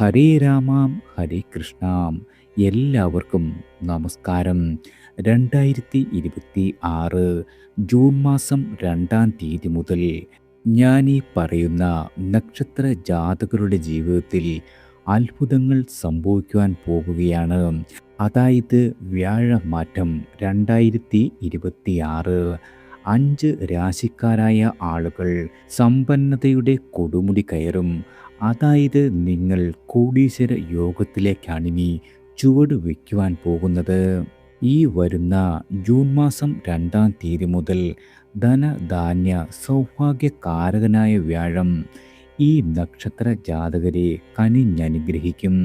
ഹരേ രാമാം ഹരേ കൃഷ്ണാം. എല്ലാവർക്കും നമസ്കാരം. 2026 ജൂൺ മാസം 2-ാം തീയതി മുതൽ ഞാൻ ഈ പറയുന്ന നക്ഷത്ര ജാതകരുടെ ജീവിതത്തിൽ അത്ഭുതങ്ങൾ സംഭവിക്കുവാൻ പോകുകയാണ്. അതായത് വ്യാഴമാറ്റം 2026 5 രാശിക്കാരായ ആളുകൾ സമ്പന്നതയുടെ കൊടുമുടി കയറും. അതായത് നിങ്ങൾ കോടീശ്വര യോഗത്തിലേക്കാണിനി ചുവട് വയ്ക്കുവാൻ പോകുന്നത്. ഈ വരുന്ന ജൂൺ മാസം 2-ാം തീയതി മുതൽ ധനധാന്യ സൗഭാഗ്യകാരകനായ വ്യാഴം ഈ നക്ഷത്ര ജാതകരെ കനിഞ്ഞനുഗ്രഹിക്കും.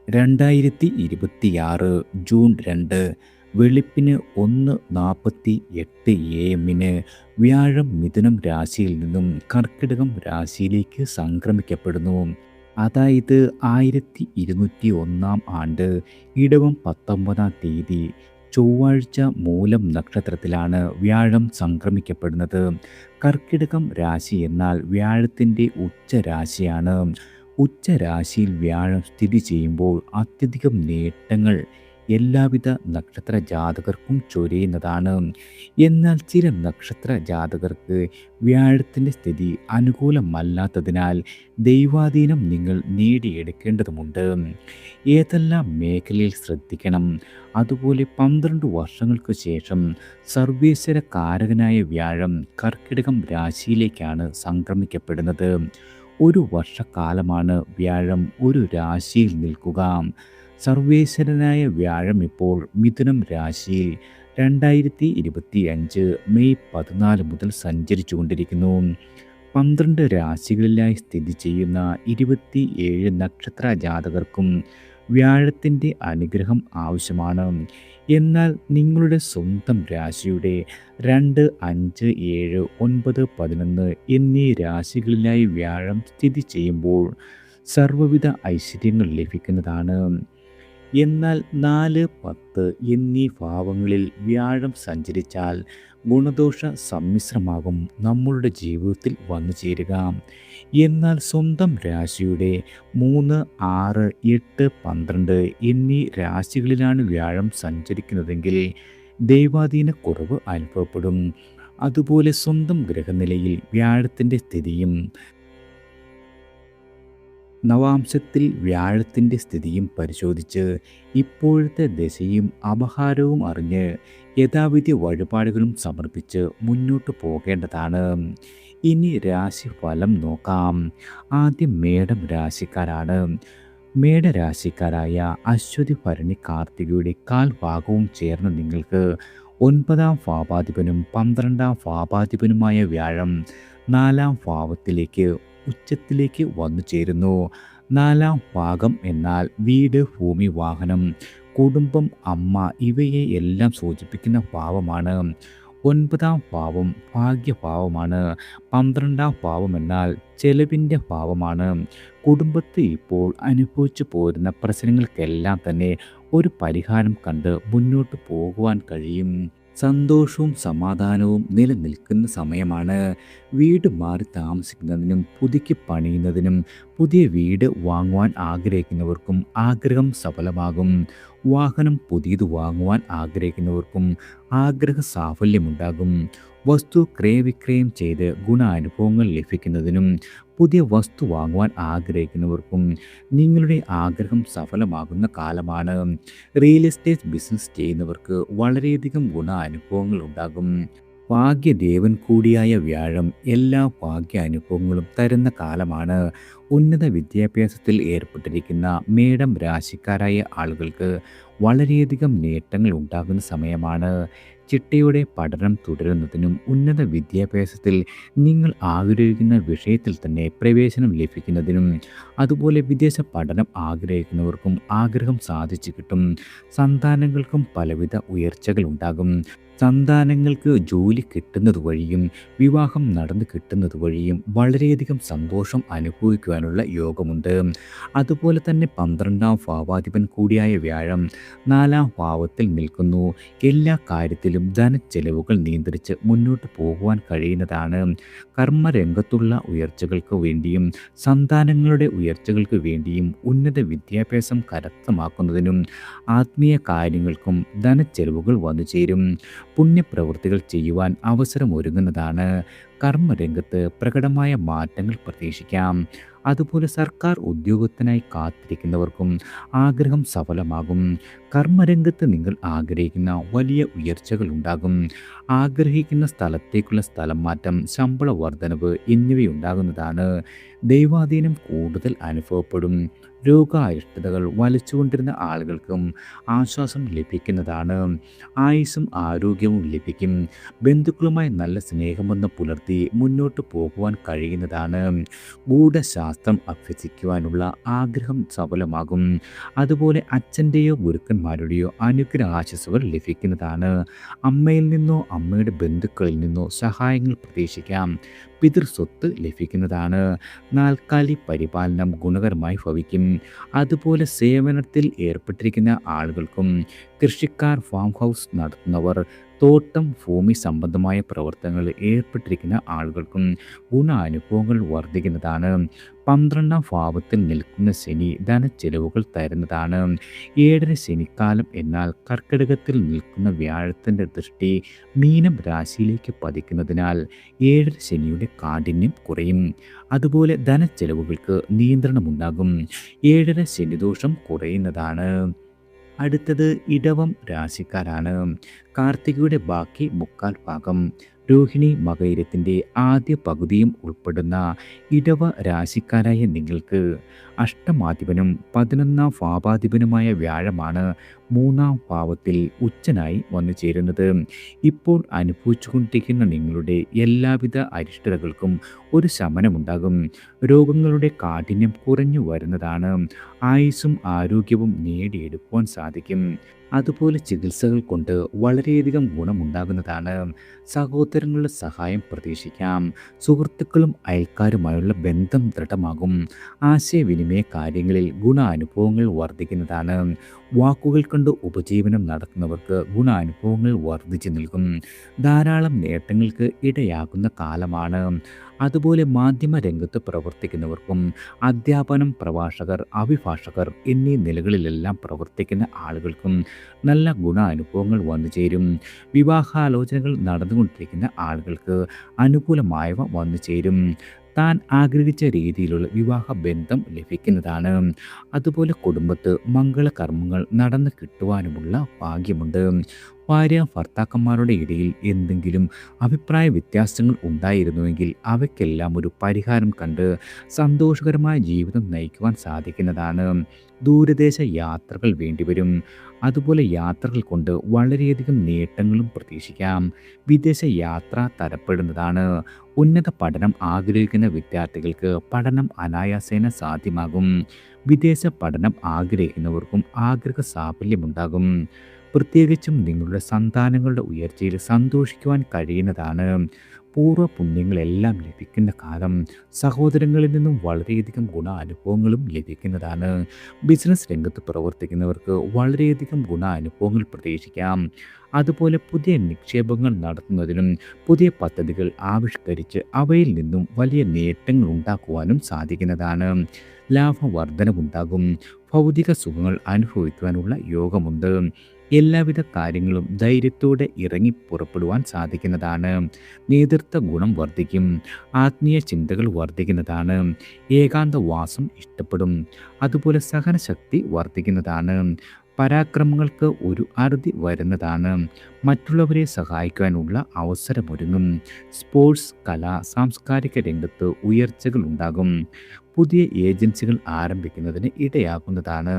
2026 ജൂൺ 2 വെളുപ്പിന് 1:48 AM വ്യാഴം മിഥുനം രാശിയിൽ നിന്നും കർക്കിടകം രാശിയിലേക്ക് സംക്രമിക്കപ്പെടുന്നു. അതായത് 1201 ആണ്ട് ഇടവം 19-ാം തീയതി ചൊവ്വാഴ്ച മൂലം നക്ഷത്രത്തിലാണ് വ്യാഴം സംക്രമിക്കപ്പെടുന്നത്. കർക്കിടകം രാശി എന്നാൽ വ്യാഴത്തിൻ്റെ ഉച്ചരാശിയാണ്. ഉച്ചരാശിയിൽ വ്യാഴം സ്ഥിതി ചെയ്യുമ്പോൾ അത്യധികം നേട്ടങ്ങൾ എല്ലാവിധ നക്ഷത്ര ജാതകർക്കും ചൊരിയുന്നതാണ്. എന്നാൽ ചില നക്ഷത്ര ജാതകർക്ക് വ്യാഴത്തിൻ്റെ സ്ഥിതി അനുകൂലമല്ലാത്തതിനാൽ ദൈവാധീനം നിങ്ങൾ നേടിയെടുക്കേണ്ടതുണ്ട്. ഏതെല്ലാം മേഖലയിൽ ശ്രദ്ധിക്കണം? അതുപോലെ 12 വർഷങ്ങൾക്ക് ശേഷം സർവേശ്വര കാരകനായ വ്യാഴം കർക്കിടകം രാശിയിലേക്കാണ് സംക്രമിക്കപ്പെടുന്നത്. ഒരു വർഷക്കാലമാണ് വ്യാഴം ഒരു രാശിയിൽ നിൽക്കുക. സർവേശ്വരനായ വ്യാഴം ഇപ്പോൾ മിഥുനം രാശിയിൽ 2025 മെയ് 14 മുതൽ സഞ്ചരിച്ചു കൊണ്ടിരിക്കുന്നു. 12 രാശികളിലായി സ്ഥിതി ചെയ്യുന്ന 27 നക്ഷത്ര ജാതകർക്കും വ്യാഴത്തിൻ്റെ അനുഗ്രഹം ആവശ്യമാണ്. എന്നാൽ നിങ്ങളുടെ സ്വന്തം രാശിയുടെ 2, 5, 7, 9, 11 എന്നീ രാശികളിലായി വ്യാഴം സ്ഥിതി ചെയ്യുമ്പോൾ സർവ്വവിധ ഐശ്വര്യങ്ങൾ ലഭിക്കുന്നതാണ്. എന്നാൽ 4, 10 എന്നീ ഭാവങ്ങളിൽ വ്യാഴം സഞ്ചരിച്ചാൽ ഗുണദോഷ സമ്മിശ്രമാകും നമ്മളുടെ ജീവിതത്തിൽ വന്നു ചേരുക. എന്നാൽ സ്വന്തം രാശിയുടെ 3, 6, 8, 12 എന്നീ രാശികളിലാണ് വ്യാഴം സഞ്ചരിക്കുന്നതെങ്കിൽ ദൈവാധീന കുറവ് അനുഭവപ്പെടും. അതുപോലെ സ്വന്തം ഗ്രഹനിലയിൽ വ്യാഴത്തിൻ്റെ സ്ഥിതിയും നവാംശത്തിൽ വ്യാഴത്തിൻ്റെ സ്ഥിതിയും പരിശോധിച്ച് ഇപ്പോഴത്തെ ദശയും അപഹാരവും അറിഞ്ഞ് യഥാവിധി വഴിപാടുകളും സമർപ്പിച്ച് മുന്നോട്ട് പോകേണ്ടതാണ്. ഇനി രാശിഫലം നോക്കാം. ആദ്യം മേടം രാശിക്കാരാണ്. മേടരാശിക്കാരായ അശ്വതി ഭരണി കാർത്തികയുടെ കാൽഭാഗവും ചേർന്ന് നിങ്ങൾക്ക് 9-ാം ഭാവാധിപനും 12-ാം ഭാവാധിപനുമായ വ്യാഴം 4-ാം ഭാവത്തിലേക്ക് ഉച്ചത്തിലേക്ക് വന്നു ചേരുന്നു. 4-ാം ഭാഗം എന്നാൽ വീട്, ഭൂമി, വാഹനം, കുടുംബം, അമ്മ ഇവയെ എല്ലാം സൂചിപ്പിക്കുന്ന ഭാവമാണ്. 9-ാം ഭാവം ഭാഗ്യഭാവമാണ്. 12-ാം ഭാവം എന്നാൽ ചെലവിൻ്റെ ഭാവമാണ്. കുടുംബത്തിൽ ഇപ്പോൾ അനുഭവിച്ചു പോരുന്ന പ്രശ്നങ്ങൾക്കെല്ലാം തന്നെ ഒരു പരിഹാരം കണ്ട് മുന്നോട്ട് പോകുവാൻ കഴിയും. സന്തോഷവും സമാധാനവും നിലനിൽക്കുന്ന സമയമാണ്. വീട് മാറി താമസിക്കുന്നതിനും പുതുക്കി പണിയുന്നതിനും പുതിയ വീട് വാങ്ങുവാൻ ആഗ്രഹിക്കുന്നവർക്കും ആഗ്രഹം സഫലമാകും. വാഹനം പുതിയത് വാങ്ങുവാൻ ആഗ്രഹിക്കുന്നവർക്കും ആഗ്രഹ സാഫല്യമുണ്ടാകും. വസ്തു ക്രയവിക്രയം ചെയ്ത് ഗുണാനുഭവങ്ങൾ ലഭിക്കുന്നതിനും പുതിയ വസ്തു വാങ്ങുവാൻ ആഗ്രഹിക്കുന്നവർക്കും നിങ്ങളുടെ ആഗ്രഹം സഫലമാകുന്ന കാലമാണ്. റിയൽ എസ്റ്റേറ്റ് ബിസിനസ് ചെയ്യുന്നവർക്ക് വളരെയധികം ഗുണാനുഭവങ്ങൾ ഉണ്ടാകും. ഭാഗ്യദേവൻ കൂടിയായ വ്യാഴം എല്ലാ ഭാഗ്യ അനുഭവങ്ങളും തരുന്ന കാലമാണ്. ഉന്നത വിദ്യാഭ്യാസത്തിൽ ഏർപ്പെട്ടിരിക്കുന്ന മേടം രാശിക്കാരായ ആളുകൾക്ക് വളരെയധികം നേട്ടങ്ങൾ ഉണ്ടാകുന്ന സമയമാണ്. ചിട്ടയോടെ പഠനം തുടരുന്നതിനും ഉന്നത വിദ്യാഭ്യാസത്തിൽ നിങ്ങൾ ആഗ്രഹിക്കുന്ന വിഷയത്തിൽ തന്നെ പ്രവേശനം ലഭിക്കുന്നതിനും അതുപോലെ വിദേശ പഠനം ആഗ്രഹിക്കുന്നവർക്കും ആഗ്രഹം സാധിച്ചു കിട്ടും. സന്താനങ്ങൾക്കും പലവിധ ഉയർച്ചകൾ ഉണ്ടാകും. സന്താനങ്ങൾക്ക് ജോലി കിട്ടുന്നത് വഴിയും വിവാഹം നടന്ന് കിട്ടുന്നത് വഴിയും വളരെയധികം സന്തോഷം അനുഭവിക്കുവാനുള്ള യോഗമുണ്ട്. അതുപോലെ തന്നെ 12ാം ഭാവാധിപൻ കൂടിയായ വ്യാഴം 4ാം ഭാവത്തിൽ നിൽക്കുന്നു. എല്ലാ കാര്യത്തിലും ധനച്ചെലവുകൾ നിയന്ത്രിച്ച് മുന്നോട്ട് പോകുവാൻ കഴിയുന്നതാണ്. കർമ്മരംഗത്തുള്ള ഉയർച്ചകൾക്ക് വേണ്ടിയും സന്താനങ്ങളുടെ ഉയർച്ചകൾക്ക് വേണ്ടിയും ഉന്നത വിദ്യാഭ്യാസം കരസ്ഥമാക്കുന്നതിനും ആത്മീയ കാര്യങ്ങൾക്കും ധനച്ചെലവുകൾ വന്നു ചേരും. പുണ്യപ്രവൃത്തികൾ ചെയ്യുവാൻ അവസരമൊരുങ്ങുന്നതാണ്. കർമ്മരംഗത്ത് പ്രകടമായ മാറ്റങ്ങൾ പ്രതീക്ഷിക്കാം. അതുപോലെ സർക്കാർ ഉദ്യോഗത്തിനായി കാത്തിരിക്കുന്നവർക്കും ആഗ്രഹം സഫലമാകും. കർമ്മരംഗത്ത് നിങ്ങൾ ആഗ്രഹിക്കുന്ന വലിയ ഉയർച്ചകൾ ഉണ്ടാകും. ആഗ്രഹിക്കുന്ന സ്ഥലത്തേക്കുള്ള സ്ഥലം മാറ്റം, ശമ്പള വർധനവ് എന്നിവയുണ്ടാകുന്നതാണ്. ദൈവാധീനം കൂടുതൽ അനുഭവപ്പെടും. രോഗാരിഷ്ടതകൾ വലച്ചുകൊണ്ടിരുന്ന ആളുകൾക്കും ആശ്വാസം ലഭിക്കുന്നതാണ്. ആയുസ്സും ആരോഗ്യവും ലഭിക്കും. ബന്ധുക്കളുമായി നല്ല സ്നേഹബന്ധം പുലർത്തി മുന്നോട്ട് പോകുവാൻ കഴിയുന്നതാണ്. ഗൂഢശാസ്ത്രം അഭ്യസിക്കുവാനുള്ള ആഗ്രഹം സഫലമാകും. അതുപോലെ അച്ഛൻ്റെയോ ഗുരുക്കന്മാരുടെയോ അനുഗ്രഹാശസ്സുകൾ ലഭിക്കുന്നതാണ്. അമ്മയിൽ നിന്നോ അമ്മയുടെ ബന്ധുക്കളിൽ നിന്നോ സഹായങ്ങൾ പ്രതീക്ഷിക്കാം. പിതൃസ്വത്ത് ലഭിക്കുന്നതാണ്. നാൽക്കാലി പരിപാലനം ഗുണകരമായി ഭവിക്കും. അതുപോലെ സേവനത്തിൽ ഏർപ്പെട്ടിരിക്കുന്ന ആളുകൾക്കും, കൃഷിക്കാർ, ഫാം ഹൗസ് നടത്തുന്നവർ, തോട്ടം, ഭൂമി സംബന്ധമായ പ്രവർത്തനങ്ങളിൽ ഏർപ്പെട്ടിരിക്കുന്ന ആളുകൾക്കും ഗുണാനുഭവങ്ങൾ വർദ്ധിക്കുന്നതാണ്. 12ാം ഭാവത്തിൽ നിൽക്കുന്ന ശനി ധനച്ചെലവുകൾ തരുന്നതാണ്. 7ര ശനിക്കാലം എന്നാൽ കർക്കിടകത്തിൽ നിൽക്കുന്ന വ്യാഴത്തിൻ്റെ ദൃഷ്ടി മീനം രാശിയിലേക്ക് പതിക്കുന്നതിനാൽ 7ര ശനിയുടെ കാഠിന്യം കുറയും. അതുപോലെ ധനച്ചെലവുകൾക്ക് നിയന്ത്രണമുണ്ടാകും. 7ര ശനിദോഷം കുറയുന്നതാണ്. അടുത്തത് ഇടവം രാശിക്കാരാണ്. കാർത്തികയുടെ ബാക്കി മുക്കാൽ ഭാഗം, രോഹിണി മകയിരത്തിൻ്റെ ആദ്യ പകുതിയും ഉൾപ്പെടുന്ന ഇടവ രാശിക്കാരായ നിങ്ങൾക്ക് അഷ്ടമാധിപനും 11ാം ഭാവാധിപനുമായ വ്യാഴമാണ് 3ാം ഭാവത്തിൽ ഉച്ചനായി വന്നു ചേരുന്നത്. ഇപ്പോൾ അനുഭവിച്ചുകൊണ്ടിരിക്കുന്ന നിങ്ങളുടെ എല്ലാവിധ അരിഷ്ടതകൾക്കും ഒരു ശമനമുണ്ടാകും. രോഗങ്ങളുടെ കാഠിന്യം കുറഞ്ഞു വരുന്നതാണ്. ആയുസ്സും ആരോഗ്യവും നേടിയെടുക്കുവാൻ സാധിക്കും. അതുപോലെ ചികിത്സകൾ കൊണ്ട് വളരെയധികം ഗുണമുണ്ടാകുന്നതാണ്. സഹോദരങ്ങളുടെ സഹായം പ്രതീക്ഷിക്കാം. സുഹൃത്തുക്കളും അയൽക്കാരുമായുള്ള ബന്ധം ദൃഢമാകും. ആശയവിനിമയ കാര്യങ്ങളിൽ ഗുണാനുഭവങ്ങൾ വർദ്ധിക്കുന്നതാണ്. വാക്കുകൾ കൊണ്ട് ഉപജീവനം നടത്തുന്നവർക്ക് ഗുണാനുഭവങ്ങൾ വർദ്ധിച്ചു നിൽക്കും. ധാരാളം നേട്ടങ്ങൾക്ക് ഇടയാകുന്ന കാലമാണ്. അതുപോലെ മാധ്യമ രംഗത്ത് പ്രവർത്തിക്കുന്നവർക്കും അധ്യാപനം, പ്രഭാഷകർ, അഭിഭാഷകർ എന്നീ നിലകളിലെല്ലാം പ്രവർത്തിക്കുന്ന ആളുകൾക്കും നല്ല ഗുണാനുഭവങ്ങൾ വന്നു ചേരും. വിവാഹാലോചനകൾ നടന്നുകൊണ്ടിരിക്കുന്ന ആളുകൾക്ക് അനുകൂലമായവ വന്നു ചേരും. താൻ ആഗ്രഹിച്ച രീതിയിലുള്ള വിവാഹ ബന്ധം ലഭിക്കുന്നതാണ്. അതുപോലെ കുടുംബത്ത് മംഗളകർമ്മങ്ങൾ നടന്നു കിട്ടുവാനുമുള്ള ഭാഗ്യമുണ്ട്. ഭാര്യ ഭർത്താക്കന്മാരുടെ ഇടയിൽ എന്തെങ്കിലും അഭിപ്രായ വ്യത്യാസങ്ങൾ ഉണ്ടായിരുന്നുവെങ്കിൽ അവയ്ക്കെല്ലാം ഒരു പരിഹാരം കണ്ട് സന്തോഷകരമായ ജീവിതം നയിക്കുവാൻ സാധിക്കുന്നതാണ്. ദൂരദേശ യാത്രകൾ വേണ്ടിവരും. അതുപോലെ യാത്രകൾ കൊണ്ട് വളരെയധികം നേട്ടങ്ങളും പ്രതീക്ഷിക്കാം. വിദേശ യാത്ര തരപ്പെടുന്നതാണ്. ഉന്നത പഠനം ആഗ്രഹിക്കുന്ന വിദ്യാർത്ഥികൾക്ക് പഠനം അനായാസേന സാധ്യമാകും. വിദേശ പഠനം ആഗ്രഹിക്കുന്നവർക്കും ആഗ്രഹ സാഫല്യമുണ്ടാകും. പ്രത്യേകിച്ചും നിങ്ങളുടെ സന്താനങ്ങളുടെ ഉയർച്ചയിൽ സന്തോഷിക്കുവാൻ കഴിയുന്നതാണ്. പൂർവ്വ പുണ്യങ്ങളെല്ലാം ലഭിക്കുന്ന കാലം. സഹോദരങ്ങളിൽ നിന്നും വളരെയധികം ഗുണാനുഭവങ്ങളും ലഭിക്കുന്നതാണ്. ബിസിനസ് രംഗത്ത് പ്രവർത്തിക്കുന്നവർക്ക് വളരെയധികം ഗുണാനുഭവങ്ങൾ പ്രതീക്ഷിക്കാം. അതുപോലെ പുതിയ നിക്ഷേപങ്ങൾ നടത്തുന്നതിനും പുതിയ പദ്ധതികൾ ആവിഷ്കരിച്ച് അവയിൽ നിന്നും വലിയ നേട്ടങ്ങൾ ഉണ്ടാക്കുവാനും സാധിക്കുന്നതാണ്. ലാഭവർധനവുണ്ടാകും. ഭൗതിക സുഖങ്ങൾ അനുഭവിക്കുവാനുള്ള യോഗമുണ്ട്. എല്ലാവിധ കാര്യങ്ങളും ധൈര്യത്തോടെ ഇറങ്ങി പുറപ്പെടുവാൻ സാധിക്കുന്നതാണ്. നേതൃത്വ ഗുണം വർദ്ധിക്കും. ആത്മീയ ചിന്തകൾ വർദ്ധിക്കുന്നതാണ്. ഏകാന്തവാസം ഇഷ്ടപ്പെടും. അതുപോലെ സഹനശക്തി വർദ്ധിക്കുന്നതാണ്. പരാക്രമങ്ങൾക്ക് ഒരു അറുതി വരുന്നതാണ്. മറ്റുള്ളവരെ സഹായിക്കാനുള്ള അവസരമൊരുങ്ങും. സ്പോർട്സ്, കല, സാംസ്കാരിക രംഗത്ത് ഉയർച്ചകൾ ഉണ്ടാകും. പുതിയ ഏജൻസികൾ ആരംഭിക്കുന്നതിന് ഇടയാകുന്നതാണ്.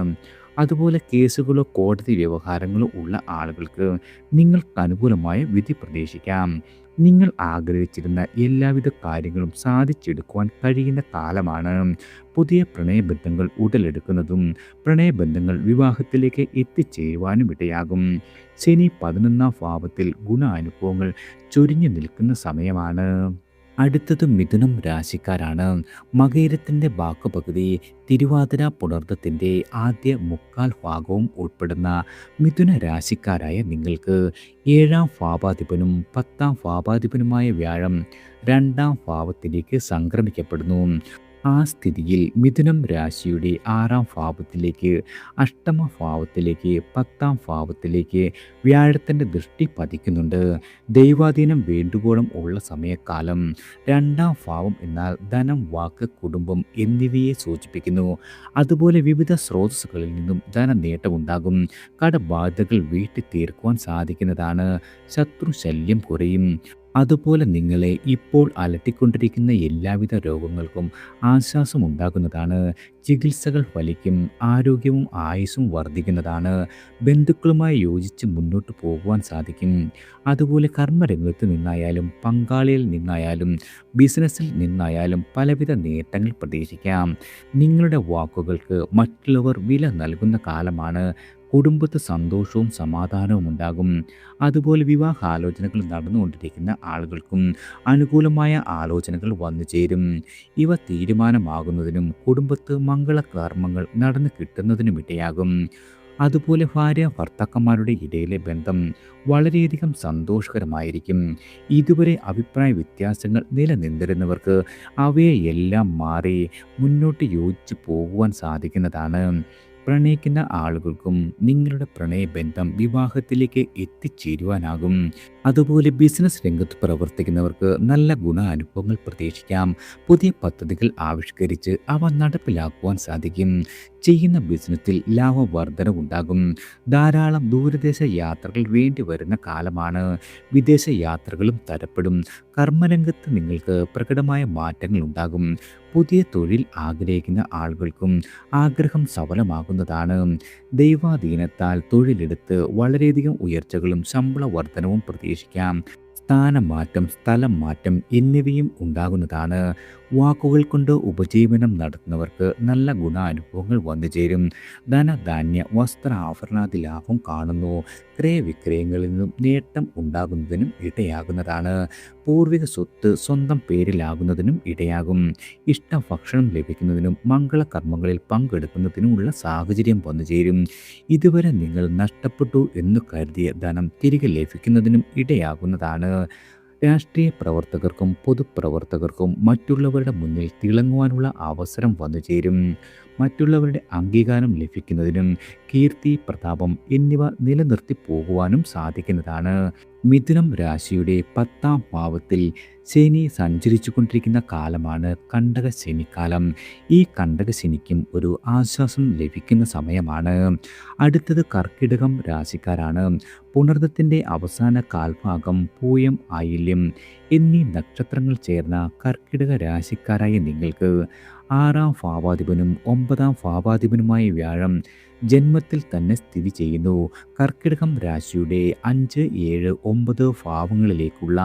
അതുപോലെ കേസുകളോ കോടതി വ്യവഹാരങ്ങളോ ഉള്ള ആളുകൾക്ക് നിങ്ങൾക്ക് അനുകൂലമായ വിധി പ്രതീക്ഷിക്കാം. നിങ്ങൾ ആഗ്രഹിച്ചിരുന്ന എല്ലാവിധ കാര്യങ്ങളും സാധിച്ചെടുക്കുവാൻ കഴിയുന്ന കാലമാണ്. പുതിയ പ്രണയബന്ധങ്ങൾ ഉടലെടുക്കുന്നതും പ്രണയബന്ധങ്ങൾ വിവാഹത്തിലേക്ക് എത്തിച്ചേരുവാനും ഇടയാകും. ശനി 11ാം ഭാവത്തിൽ ഗുണാനുഭവങ്ങൾ ചൊരിഞ്ഞു നിൽക്കുന്ന സമയമാണ്. അടുത്തത് മിഥുനം രാശിക്കാരാണ്. മകയിരത്തിൻ്റെ ബാക്കുപകുതി തിരുവാതിര പുണർദത്തിൻ്റെ ആദ്യ മുക്കാൽ ഭാഗവും ഉൾപ്പെടുന്ന മിഥുന രാശിക്കാരായ നിങ്ങൾക്ക് 7ാം ഭാവാധിപനും 10ാം ഭാവാധിപനുമായ വ്യാഴം 2ാം ഭാവത്തിലേക്ക് സംക്രമിക്കപ്പെടുന്നു. ആ സ്ഥിതിയിൽ മിഥുനം രാശിയുടെ 6ാം ഭാവത്തിലേക്ക്, അഷ്ടമ ഭാവത്തിലേക്ക്, 10ാം ഭാവത്തിലേക്ക് വ്യാഴത്തിൻ്റെ ദൃഷ്ടി പതിക്കുന്നുണ്ട്. ദൈവാധീനം വേണ്ടുവോളം ഉള്ള സമയക്കാലം. 2ാം ഭാവം എന്നാൽ ധനം, വാക്ക്, കുടുംബം എന്നിവയെ സൂചിപ്പിക്കുന്നു. അതുപോലെ വിവിധ സ്രോതസ്സുകളിൽ നിന്നും ധനനേട്ടമുണ്ടാകും. കടബാധ്യതകൾ വീട്ടി തീർക്കുവാൻ സാധിക്കുന്നതാണ്. ശത്രുശല്യം കുറയും. അതുപോലെ നിങ്ങളെ ഇപ്പോൾ അലട്ടിക്കൊണ്ടിരിക്കുന്ന എല്ലാവിധ രോഗങ്ങൾക്കും ആശ്വാസമുണ്ടാകുന്നതാണ്. ചികിത്സകൾ ഫലിക്കും. ആരോഗ്യവും ആയുസ്സും വർദ്ധിക്കുന്നതാണ്. ബന്ധുക്കളുമായി യോജിച്ച് മുന്നോട്ട് പോകുവാൻ സാധിക്കും. അതുപോലെ കർമ്മരംഗത്ത് നിന്നായാലും പങ്കാളിയിൽ നിന്നായാലും ബിസിനസ്സിൽ നിന്നായാലും പലവിധ നേട്ടങ്ങൾ പ്രതീക്ഷിക്കാം. നിങ്ങളുടെ വാക്കുകൾക്ക് മറ്റുള്ളവർ വില നൽകുന്ന കാലമാണ്. കുടുംബത്ത് സന്തോഷവും സമാധാനവും ഉണ്ടാകും. അതുപോലെ വിവാഹാലോചനകൾ നടന്നുകൊണ്ടിരിക്കുന്ന ആളുകൾക്കും അനുകൂലമായ ആലോചനകൾ വന്നു ചേരും. ഇവ തീരുമാനമാകുന്നതിനും കുടുംബത്ത് മംഗളകർമ്മങ്ങൾ നടന്നു കിട്ടുന്നതിനും ഇടയാകും. അതുപോലെ ഭാര്യ ഭർത്താക്കന്മാരുടെ ഇടയിലെ ബന്ധം വളരെയധികം സന്തോഷകരമായിരിക്കും. ഇതുവരെ അഭിപ്രായ വ്യത്യാസങ്ങൾ നിലനിന്നിരുന്നവർക്ക് അവയെല്ലാം മാറി മുന്നോട്ട് യോജിച്ച് പോകുവാൻ സാധിക്കുന്നതാണ്. പ്രണയിക്കുന്ന ആളുകൾക്കും നിങ്ങളുടെ പ്രണയബന്ധം വിവാഹത്തിലേക്ക് എത്തിച്ചേരുവാനാകും. അതുപോലെ ബിസിനസ് രംഗത്ത് പ്രവർത്തിക്കുന്നവർക്ക് നല്ല ഗുണാനുഭവങ്ങൾ പ്രതീക്ഷിക്കാം. പുതിയ പദ്ധതികൾ ആവിഷ്കരിച്ച് അവ നടപ്പിലാക്കുവാൻ സാധിക്കും. ചെയ്യുന്ന ബിസിനസ്സിൽ ലാഭവർധനവുണ്ടാകും. ധാരാളം ദൂരദേശ യാത്രകൾ വേണ്ടി വരുന്ന കാലമാണ്. വിദേശ യാത്രകളും തരപ്പെടും. കർമ്മരംഗത്ത് നിങ്ങൾക്ക് പ്രകടമായ മാറ്റങ്ങൾ ഉണ്ടാകും. പുതിയ തൊഴിൽ ആഗ്രഹിക്കുന്ന ആളുകൾക്കും ആഗ്രഹം സഫലമാകുന്നതാണ്. ദൈവാധീനത്താൽ തൊഴിലെടുത്ത് വളരെയധികം ഉയർച്ചകളും ശമ്പള വർധനവും പ്രതീക്ഷിക്കാം. സ്ഥാനമാറ്റം, സ്ഥലം മാറ്റം എന്നിവയും ഉണ്ടാകുന്നതാണ്. വാക്കുകൾ കൊണ്ട് ഉപജീവനം നടത്തുന്നവർക്ക് നല്ല ഗുണാനുഭവങ്ങൾ വന്നു ചേരും. ധനധാന്യ വസ്ത്ര ആഭരണാദി ലാഭം കാണുന്നു. ക്രയവിക്രയങ്ങളിൽ നിന്നും നേട്ടം ഉണ്ടാകുന്നതിനും ഇടയാകുന്നതാണ്. പൂർവിക സ്വത്ത് സ്വന്തം പേരിലാകുന്നതിനും ഇടയാകും. ഇഷ്ടഭക്ഷണം ലഭിക്കുന്നതിനും മംഗളകർമ്മങ്ങളിൽ പങ്കെടുക്കുന്നതിനുമുള്ള സാഹചര്യം വന്നു ചേരും. ഇതുവരെ നിങ്ങൾ നഷ്ടപ്പെട്ടു എന്ന് കരുതിയ ധനം തിരികെ ലഭിക്കുന്നതിനും ഇടയാകുന്നതാണ്. രാഷ്ട്രീയ പ്രവർത്തകർക്കും പൊതുപ്രവർത്തകർക്കും മറ്റുള്ളവരുടെ മുന്നിൽ തിളങ്ങുവാനുള്ള അവസരം വന്നു ചേരും. മറ്റുള്ളവരുടെ അംഗീകാരം ലഭിക്കുന്നതിനും കീർത്തി, പ്രതാപം എന്നിവ നിലനിർത്തി പോകുവാനും സാധിക്കുന്നതാണ്. മിഥുനം രാശിയുടെ 10ാം ഭാവത്തിൽ ശനി സഞ്ചരിച്ചു കൊണ്ടിരിക്കുന്ന കാലമാണ് കണ്ടക ശനിക്കാലം. ഈ കണ്ടക ശനിക്കും ഒരു ആശ്വാസം ലഭിക്കുന്ന സമയമാണ്. അടുത്തത് കർക്കിടകം രാശിക്കാരാണ്. പുണർദത്തിൻ്റെ അവസാന കാൽഭാഗം, പൂയം, ആയില്യം എന്നീ നക്ഷത്രങ്ങൾ ചേർന്ന കർക്കിടക രാശിക്കാരായ നിങ്ങൾക്ക് 6ാം ഭാവാധിപനും 9ാം ഭാവാധിപനുമായ വ്യാഴം ജന്മത്തിൽ തന്നെ സ്ഥിതി ചെയ്യുന്നു. കർക്കിടകം രാശിയുടെ 5, 7, 9 ഭാവങ്ങളിലേക്കുള്ള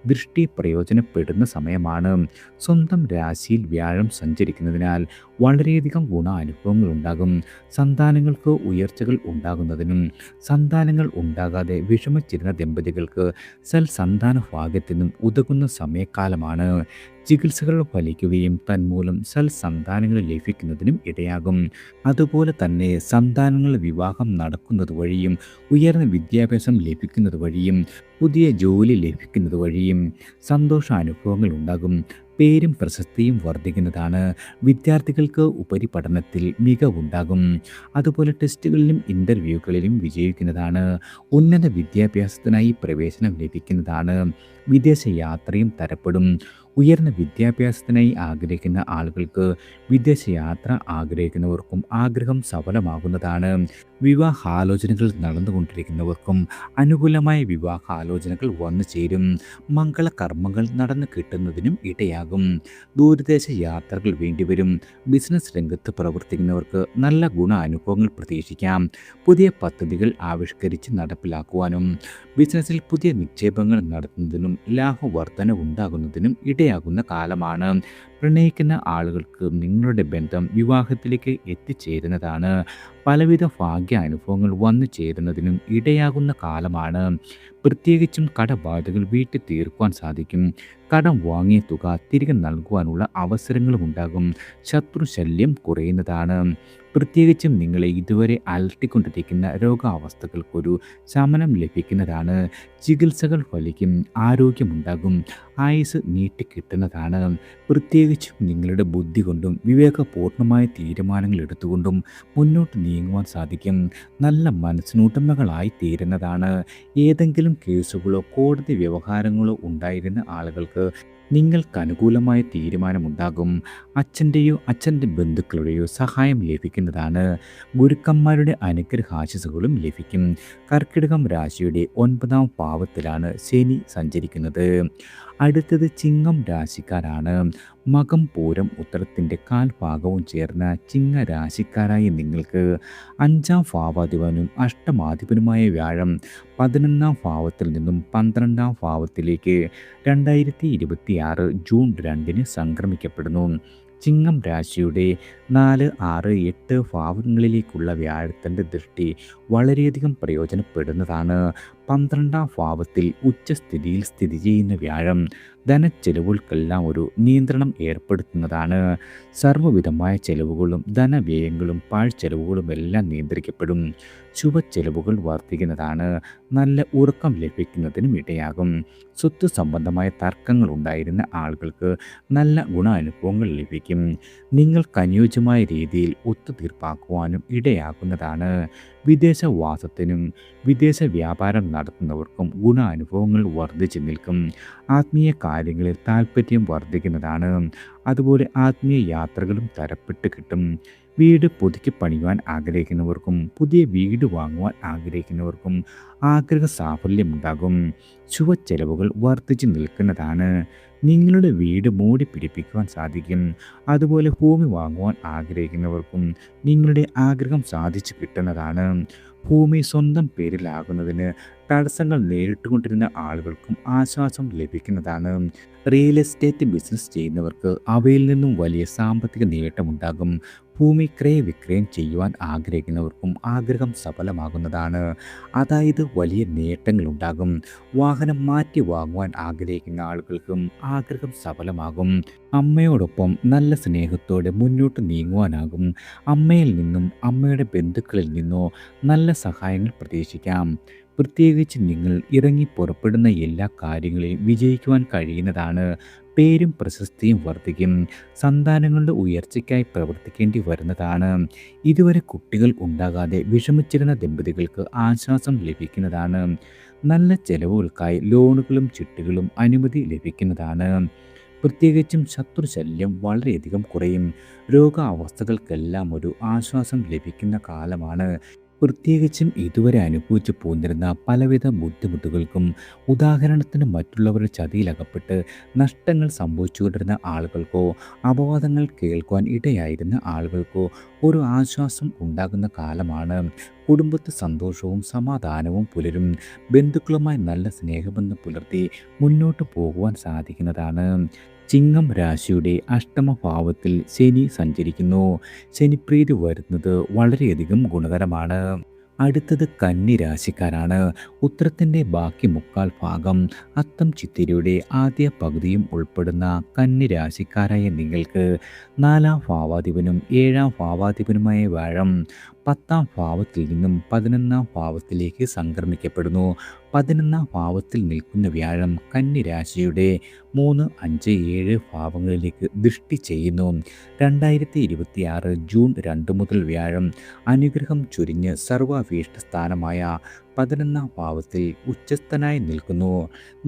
ദൃഷ്ടി പ്രയോജനപ്പെടുന്ന സമയമാണ്. സ്വന്തം രാശിയിൽ വ്യാഴം സഞ്ചരിക്കുന്നതിനാൽ വളരെയധികം ഗുണാനുഭവങ്ങൾ ഉണ്ടാകും. സന്താനങ്ങൾക്ക് ഉയർച്ചകൾ ഉണ്ടാകുന്നതിനും സന്താനങ്ങൾ ഉണ്ടാകാതെ വിഷമിച്ചിരുന്ന ദമ്പതികൾക്ക് സൽസന്താന ഭാഗ്യത്തിനും ഉതകുന്ന സമയക്കാലമാണ്. ചികിത്സകൾ ഫലിക്കുകയും തന്മൂലം സൽസന്താനങ്ങൾ ലഭിക്കുന്നതിനും ഇടയാകും. അതുപോലെ തന്നെ സന്താനങ്ങൾ വിവാഹം നടക്കുന്നത് വഴിയും ഉയർന്ന വിദ്യാഭ്യാസം ലഭിക്കുന്നത് വഴിയും പുതിയ ജോലി ലഭിക്കുന്നത് വഴിയും സന്തോഷാനുഭവങ്ങൾ ഉണ്ടാകും. പേരും പ്രശസ്തിയും വർദ്ധിക്കുന്നതാണ്. വിദ്യാർത്ഥികൾക്ക് ഉപരിപഠനത്തിൽ മികവുണ്ടാകും. അതുപോലെ ടെസ്റ്റുകളിലും ഇൻ്റർവ്യൂകളിലും വിജയിക്കുന്നതാണ്. ഉന്നത വിദ്യാഭ്യാസത്തിനായി പ്രവേശനം ലഭിക്കുന്നതാണ്. വിദേശ യാത്രയും തരപ്പെടും. ഉയർന്ന വിദ്യാഭ്യാസത്തിനായി ആഗ്രഹിക്കുന്ന ആളുകൾക്ക് വിദേശയാത്ര ആഗ്രഹിക്കുന്നവർക്കും ആഗ്രഹം സഫലമാകുന്നതാണ്. വിവാഹാലോചനകൾ നടന്നുകൊണ്ടിരിക്കുന്നവർക്കും അനുകൂലമായ വിവാഹാലോചനകൾ വന്നു ചേരും. മംഗളകർമ്മങ്ങൾ നടന്നു കിട്ടുന്നതിനും ഇടയാകും. ദൂരദേശ യാത്രകൾ വേണ്ടിവരും. ബിസിനസ് രംഗത്ത് പ്രവർത്തിക്കുന്നവർക്ക് നല്ല ഗുണാനുഭവങ്ങൾ പ്രതീക്ഷിക്കാം. പുതിയ പദ്ധതികൾ ആവിഷ്കരിച്ച് നടപ്പിലാക്കുവാനും ബിസിനസ്സിൽ പുതിയ നിക്ഷേപങ്ങൾ നടത്തുന്നതിനും ലാഭവർധനവുണ്ടാകുന്നതിനും ഇടയാകുന്ന കാലമാണ്. പ്രണയിക്കുന്ന ആളുകൾക്ക് നിങ്ങളുടെ ബന്ധം വിവാഹത്തിലേക്ക് എത്തിച്ചേരുന്നതാണ്. പലവിധ ഭാഗ്യാനുഭവങ്ങൾ വന്നു ചേരുന്നതിനും ഇടയാകുന്ന കാലമാണ്. പ്രത്യേകിച്ചും കടബാധകൾ വീട്ടി തീർക്കുവാൻ സാധിക്കും. കടം വാങ്ങിയ തുക തിരികെ നൽകുവാനുള്ള അവസരങ്ങളുമുണ്ടാകും. ശത്രുശല്യം കുറയുന്നതാണ്. പ്രത്യേകിച്ചും നിങ്ങളെ ഇതുവരെ അലട്ടിക്കൊണ്ടിരിക്കുന്ന രോഗാവസ്ഥകൾക്കൊരു ശമനം ലഭിക്കുന്നതാണ്. ചികിത്സകൾ ഫലിക്കും. ആരോഗ്യമുണ്ടാകും. ആയുസ് നീട്ടിക്കിട്ടുന്നതാണ്. പ്രത്യേകിച്ചും നിങ്ങളുടെ ബുദ്ധി കൊണ്ടും വിവേകപൂർണമായ തീരുമാനങ്ങൾ എടുത്തുകൊണ്ടും മുന്നോട്ട് നീങ്ങുവാൻ സാധിക്കും. നല്ല മനസ്സിനുടമകളായി തീരുന്നതാണ്. ഏതെങ്കിലും കേസുകളോ കോടതി വ്യവഹാരങ്ങളോ ഉണ്ടായിരുന്ന ആളുകൾക്ക് നിങ്ങൾക്ക് അനുകൂലമായ തീരുമാനമുണ്ടാകും. അച്ഛൻ്റെയോ അച്ഛൻ്റെ ബന്ധുക്കളുടെയോ സഹായം ലഭിക്കുന്നതാണ്. ഗുരുക്കന്മാരുടെ അനുഗ്രഹാശിസുകളും ലഭിക്കും. കർക്കിടകം രാശിയുടെ 9ാം ഭാവത്തിലാണ് ശനി സഞ്ചരിക്കുന്നത്. അടുത്തത് ചിങ്ങം രാശിക്കാരാണ്. മകം പൂരം ഉത്തരത്തിൻ്റെ കാൽഭാഗവും ചേർന്ന ചിങ്ങ രാശിക്കാരായ നിങ്ങൾക്ക് 5ാം ഭാവാധിപനും അഷ്ടമാധിപനുമായ വ്യാഴം 11ാം ഭാവത്തിൽ നിന്നും 12ാം ഭാവത്തിലേക്ക് 2026 ജൂൺ 2 സംക്രമിക്കപ്പെടുന്നു. ചിങ്ങം രാശിയുടെ 4, 6, 8 ഭാവങ്ങളിലേക്കുള്ള വ്യാഴത്തിൻ്റെ ദൃഷ്ടി വളരെയധികം പ്രയോജനപ്പെടുന്നതാണ്. 12ാം ഭാവത്തിൽ ഉച്ചസ്ഥിതിയിൽ സ്ഥിതി ചെയ്യുന്ന വ്യാഴം ധനച്ചെലവുകൾക്കെല്ലാം ഒരു നിയന്ത്രണം ഏർപ്പെടുത്തുന്നതാണ്. സർവ്വവിധമായ ചെലവുകളും ധനവ്യയങ്ങളും പാഴ്ചെലവുകളും എല്ലാം നിയന്ത്രിക്കപ്പെടും. ശുഭച്ചെലവുകൾ വർദ്ധിക്കുന്നതാണ്. നല്ല ഉറക്കം ലഭിക്കുന്നതിനും ഇടയാകും. സ്വത്ത് സംബന്ധമായ തർക്കങ്ങൾ ഉണ്ടായിരുന്ന ആളുകൾക്ക് നല്ല ഗുണാനുഭവങ്ങൾ ലഭിക്കും. നിങ്ങൾക്ക് അനുയോജ്യമായ രീതിയിൽ ഒത്തുതീർപ്പാക്കുവാനും ഇടയാകുന്നതാണ്. വിദേശവാസത്തിനും വിദേശ വ്യാപാരം നടത്തുന്നവർക്കും ഗുണാനുഭവങ്ങൾ വർദ്ധിച്ചു നിൽക്കും. ആത്മീയ കാര്യങ്ങളിൽ താല്പര്യം വർദ്ധിക്കുന്നതാണ്. അതുപോലെ ആത്മീയ യാത്രകളും തരപ്പെട്ട് കിട്ടും. വീട് പുതുക്കി പണിയുവാൻ ആഗ്രഹിക്കുന്നവർക്കും പുതിയ വീട് വാങ്ങുവാൻ ആഗ്രഹിക്കുന്നവർക്കും ആഗ്രഹ സാഫല്യമുണ്ടാകും. ശുഭച്ചെലവുകൾ വർദ്ധിച്ചു നിൽക്കുന്നതാണ്. നിങ്ങളുടെ വീട് മൂടി പിടിപ്പിക്കുവാൻ സാധിക്കും. അതുപോലെ ഭൂമി വാങ്ങുവാൻ ആഗ്രഹിക്കുന്നവർക്കും നിങ്ങളുടെ ആഗ്രഹം സാധിച്ചു കിട്ടുന്നതാണ്. ഭൂമി സ്വന്തം പേരിലാകുന്നതിന് തടസ്സങ്ങൾ നേരിട്ടുകൊണ്ടിരുന്ന ആളുകൾക്കും ആശ്വാസം ലഭിക്കുന്നതാണ്. റിയൽ എസ്റ്റേറ്റ് ബിസിനസ് ചെയ്യുന്നവർക്ക് അവയിൽ നിന്നും വലിയ സാമ്പത്തിക നേട്ടമുണ്ടാകും. ഭൂമി ക്രയവിക്രയം ചെയ്യുവാൻ ആഗ്രഹിക്കുന്നവർക്കും ആഗ്രഹം സഫലമാകുന്നതാണ്. അതായത് വലിയ നേട്ടങ്ങളുണ്ടാകും. വാഹനം മാറ്റി വാങ്ങുവാൻ ആഗ്രഹിക്കുന്ന ആളുകൾക്കും ആഗ്രഹം സഫലമാകും. അമ്മയോടൊപ്പം നല്ല സ്നേഹത്തോടെ മുന്നോട്ട് നീങ്ങുവാനാകും. അമ്മയിൽ നിന്നും അമ്മയുടെ ബന്ധുക്കളിൽ നിന്നോ നല്ല സഹായങ്ങൾ പ്രതീക്ഷിക്കാം. പ്രത്യേകിച്ച് നിങ്ങൾ ഇറങ്ങി പുറപ്പെടുന്ന എല്ലാ കാര്യങ്ങളിലും വിജയിക്കുവാൻ കഴിയുന്നതാണ്. പേരും പ്രശസ്തിയും വർദ്ധിക്കും. സന്താനങ്ങളുടെ ഉയർച്ചയ്ക്കായി പ്രവർത്തിക്കേണ്ടി വരുന്നതാണ്. ഇതുവരെ കുട്ടികൾ ഉണ്ടാകാതെ വിഷമിച്ചിരുന്ന ദമ്പതികൾക്ക് ആശ്വാസം ലഭിക്കുന്നതാണ്. നല്ല ചെലവുകൾക്കായി ലോണുകളും ചിട്ടുകളും അനുമതി ലഭിക്കുന്നതാണ്. പ്രത്യേകിച്ചും ശത്രുശല്യം വളരെയധികം കുറയും. രോഗാവസ്ഥകൾക്കെല്ലാം ഒരു ആശ്വാസം ലഭിക്കുന്ന കാലമാണ്. പ്രത്യേകിച്ചും ഇതുവരെ അനുഭവിച്ചു പോന്നിരുന്ന പലവിധ ബുദ്ധിമുട്ടുകൾക്കും, ഉദാഹരണത്തിന് മറ്റുള്ളവരുടെ ചതിയിലകപ്പെട്ട് നഷ്ടങ്ങൾ സംഭവിച്ചുകൊണ്ടിരുന്ന ആളുകൾക്കോ അപവാദങ്ങൾ കേൾക്കുവാൻ ഇടയായിരുന്ന ആളുകൾക്കോ ഒരു ആശ്വാസം ഉണ്ടാകുന്ന കാലമാണ്. കുടുംബത്തിൽ സന്തോഷവും സമാധാനവും പുലരും. ബന്ധുക്കളുമായി നല്ല സ്നേഹബന്ധം പുലർത്തി മുന്നോട്ട് പോകുവാൻ സാധിക്കുന്നതാണ്. ചിങ്ങം രാശിയുടെ അഷ്ടമഭാവത്തിൽ ശനി സഞ്ചരിക്കുന്നു. ശനിപ്രീതി വരുന്നത് വളരെയധികം ഗുണകരമാണ്. അടുത്തത് കന്നി രാശിക്കാരാണ്. ഉത്തരത്തിൻ്റെ ബാക്കി മുക്കാൽ ഭാഗം, അത്തം ചിത്തിരയുടെ ആദ്യ പകുതിയും ഉൾപ്പെടുന്ന കന്നി രാശിക്കാരായ നിങ്ങൾക്ക് 4ാം ഭാവാധിപനും 7ാം ഭാവാധിപനുമായ വ്യാഴം 10ാം ഭാവത്തിൽ നിന്നും 11ാം ഭാവത്തിലേക്ക് സംക്രമിക്കപ്പെടുന്നു. 11ാം ഭാവത്തിൽ നിൽക്കുന്ന വ്യാഴം കന്നി രാശിയുടെ 3, 5, 7 ഭാവങ്ങളിലേക്ക് ദൃഷ്ടി ചെയ്യുന്നു. 2026 ജൂൺ 2 മുതൽ വ്യാഴം അനുഗ്രഹം ചൊരിഞ്ഞ് സർവാഭീഷ്ട സ്ഥാനമായ 11ാം ഭാവത്തിൽ ഉച്ചസ്ഥനായി നിൽക്കുന്നു.